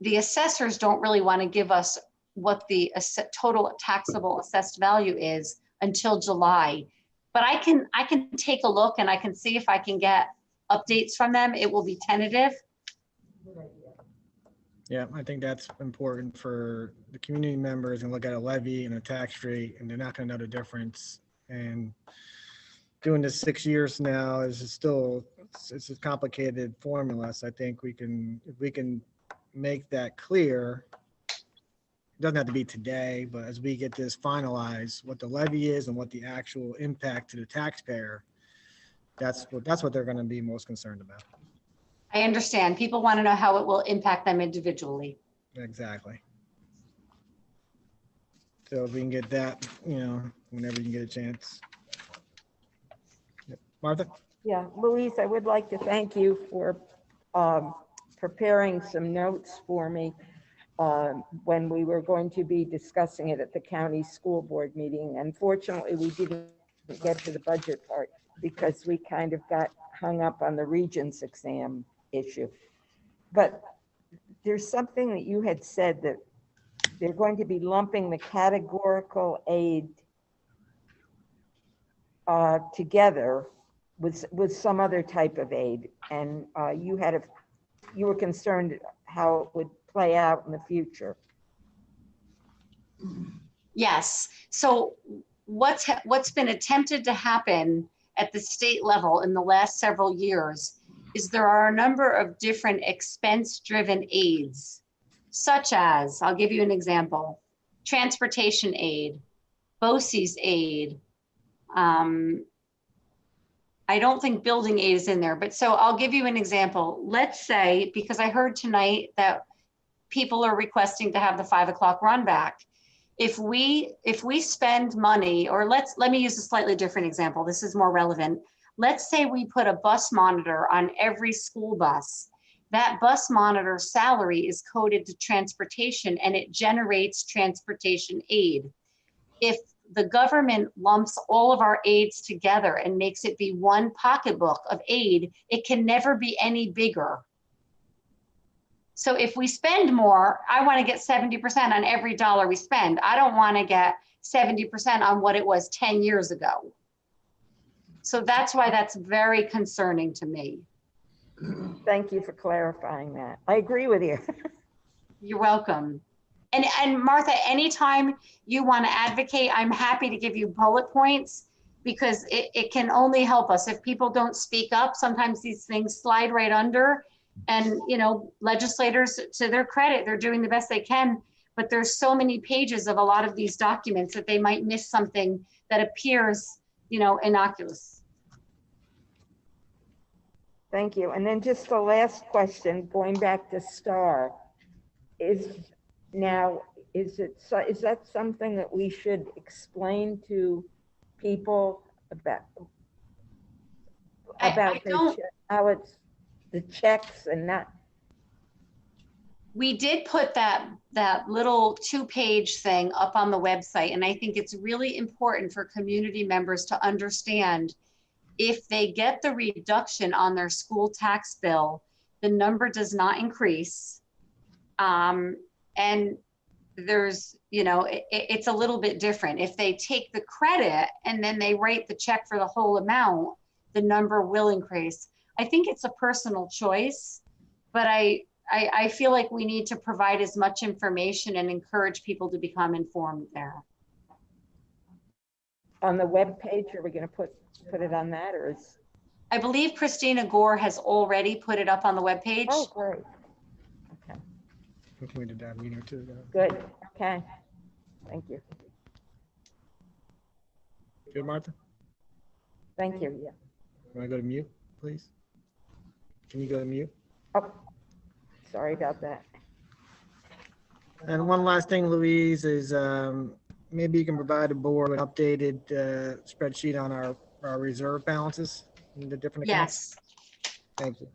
The assessors don't really want to give us what the total taxable assessed value is until July. But I can take a look and I can see if I can get updates from them. It will be tentative. Yeah, I think that's important for the community members, and look at a levy and a tax rate, and they're not gonna know the difference. And doing this 6 years now is still, it's a complicated formula. So I think if we can make that clear, it doesn't have to be today, but as we get this finalized, what the levy is and what the actual impact to the taxpayer, that's what they're gonna be most concerned about. I understand. People want to know how it will impact them individually. Exactly. So if we can get that, whenever you can get a chance. Yep. Martha? Yeah, Louise, I would like to thank you for preparing some notes for me when we were going to be discussing it at the county school board meeting. Unfortunately, we didn't get to the budget part because we kind of got hung up on the Regents exam issue. But there's something that you had said that they're going to be lumping the categorical aid together with some other type of aid. And you were concerned how it would play out in the future. Yes. So what's been attempted to happen at the state level in the last several years is there are a number of different expense-driven aids, such as, I'll give you an example, transportation aid, BOCES aid. I don't think building aid is in there, but so I'll give you an example. Let's say, because I heard tonight that people are requesting to have the 5 o'clock run back. If we spend money, or let me use a slightly different example. This is more relevant. Let's say we put a bus monitor on every school bus. That bus monitor salary is coded to transportation and it generates transportation aid. If the government lumps all of our aids together and makes it be one pocketbook of aid, it can never be any bigger. So if we spend more, I want to get 70% on every dollar we spend. I don't want to get 70% on what it was 10 years ago. So that's why that's very concerning to me. Thank you for clarifying that. I agree with you. You're welcome. And Martha, anytime you want to advocate, I'm happy to give you bullet points because it can only help us. If people don't speak up, sometimes these things slide right under. And, legislators, to their credit, they're doing the best they can. But there's so many pages of a lot of these documents that they might miss something that appears, innocuous. Thank you. And then just the last question, going back to STAR, is that something that we should explain to people about how it's the checks and not? We did put that little 2-page thing up on the website, and I think it's really important for community members to understand if they get the reduction on their school tax bill, the number does not increase. And there's, it's a little bit different. If they take the credit and then they write the check for the whole amount, the number will increase. I think it's a personal choice, but I feel like we need to provide as much information and encourage people to become informed there. On the web page, are we going to put it on that, or is? I believe Christina Gore has already put it up on the web page. Oh, great. Okay. We did that meeting too. Good. Okay. Thank you. Good, Martha? Thank you. Yeah. Want to go to mute, please? Can you go to mute? Oh, sorry about that. And one last thing, Louise, is maybe you can provide the board an updated spreadsheet on our reserve balances in the different accounts. Yes. Thank you.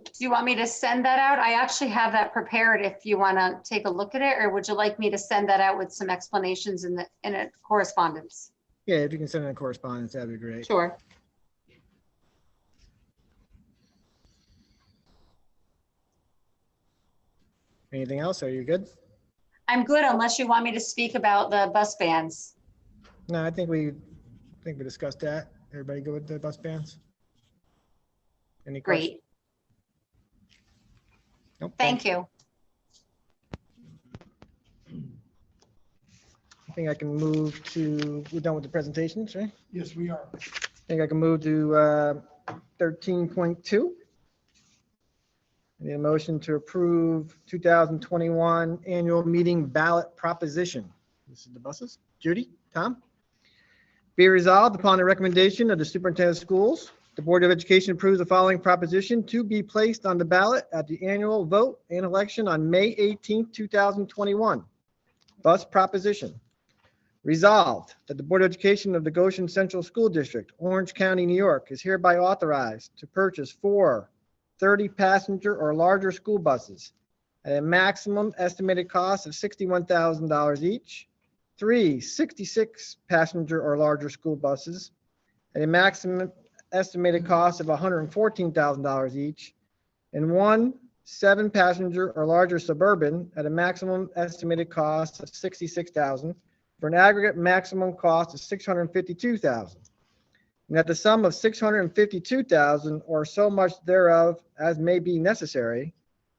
Do you want me to send that out? I actually have that prepared if you want to take a look at it, or would you like me to send that out with some explanations in a correspondence? Yeah, if you can send in a correspondence, that'd be great. Sure. Anything else? Are you good? I'm good unless you want me to speak about the bus bans. No, I think we discussed that. Everybody good with the bus bans? Any questions? Great. Nope, Thank you. I think I can move to, we're done with the presentations, right? Yes, we are. I think I can move to 13.2. I need a motion to approve 2021 annual meeting ballot proposition. This is the buses. Judy, Tom? Be resolved upon the recommendation of the superintendent of schools, the Board of Education approves the following proposition to be placed on the ballot at the annual vote and election on May 18th, 2021. Bus proposition. Resolved that the Board of Education of the Goshen Central School District, Orange County, New York, is hereby authorized to purchase 4 30-passenger or larger school buses at a maximum estimated cost of $61,000 each, 3 66-passenger or larger school buses at a maximum estimated cost of $114,000 each, and 1 7-passenger or larger suburban at a maximum estimated cost of $66,000 for an aggregate maximum cost of $652,000. And that the sum of $652,000 or so much thereof as may be necessary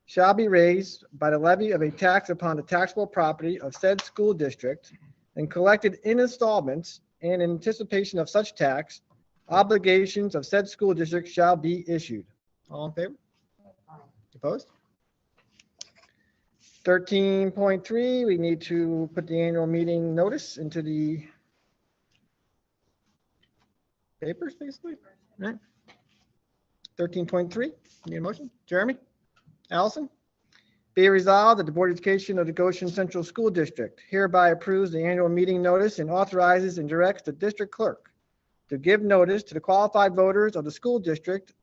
shall be raised by the levy of a tax upon the taxable property of said school district and collected in installments, and in anticipation of such tax, obligations of said school district shall be issued. All in favor? Opposed? 13.3, we need to put the annual meeting notice into the papers, basically, right? 13.3, need a motion? Jeremy? Allison? Be it resolved that the Board of Education of the Goshen Central School District hereby approves the annual meeting notice and authorizes and directs the district clerk to give notice to the qualified voters of the school district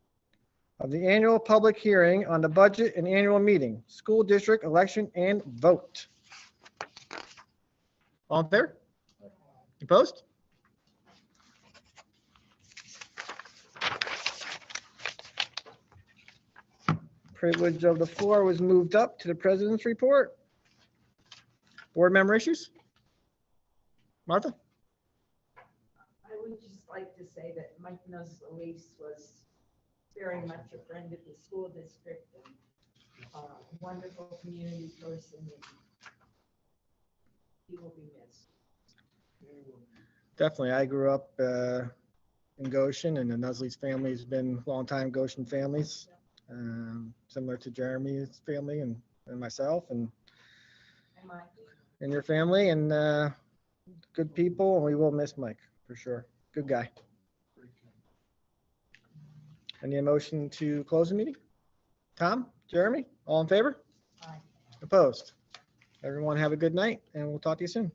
of the annual public hearing on the budget and annual meeting, school district election, and vote. All in favor? Opposed? Privilege of the floor was moved up to the president's report. Board member issues? Martha? I would just like to say that Mike Nussleese was very much a friend of the school district and a wonderful community person. He will be missed. Definitely. I grew up in Goshen, and the Nussleese family has been longtime Goshen families, similar to Jeremy's family and myself and your family, and good people, and we will miss Mike for sure. Good guy. Any motion to close the meeting? Tom, Jeremy, all in favor? Aye. Opposed? Everyone have a good night, and we'll talk to you soon.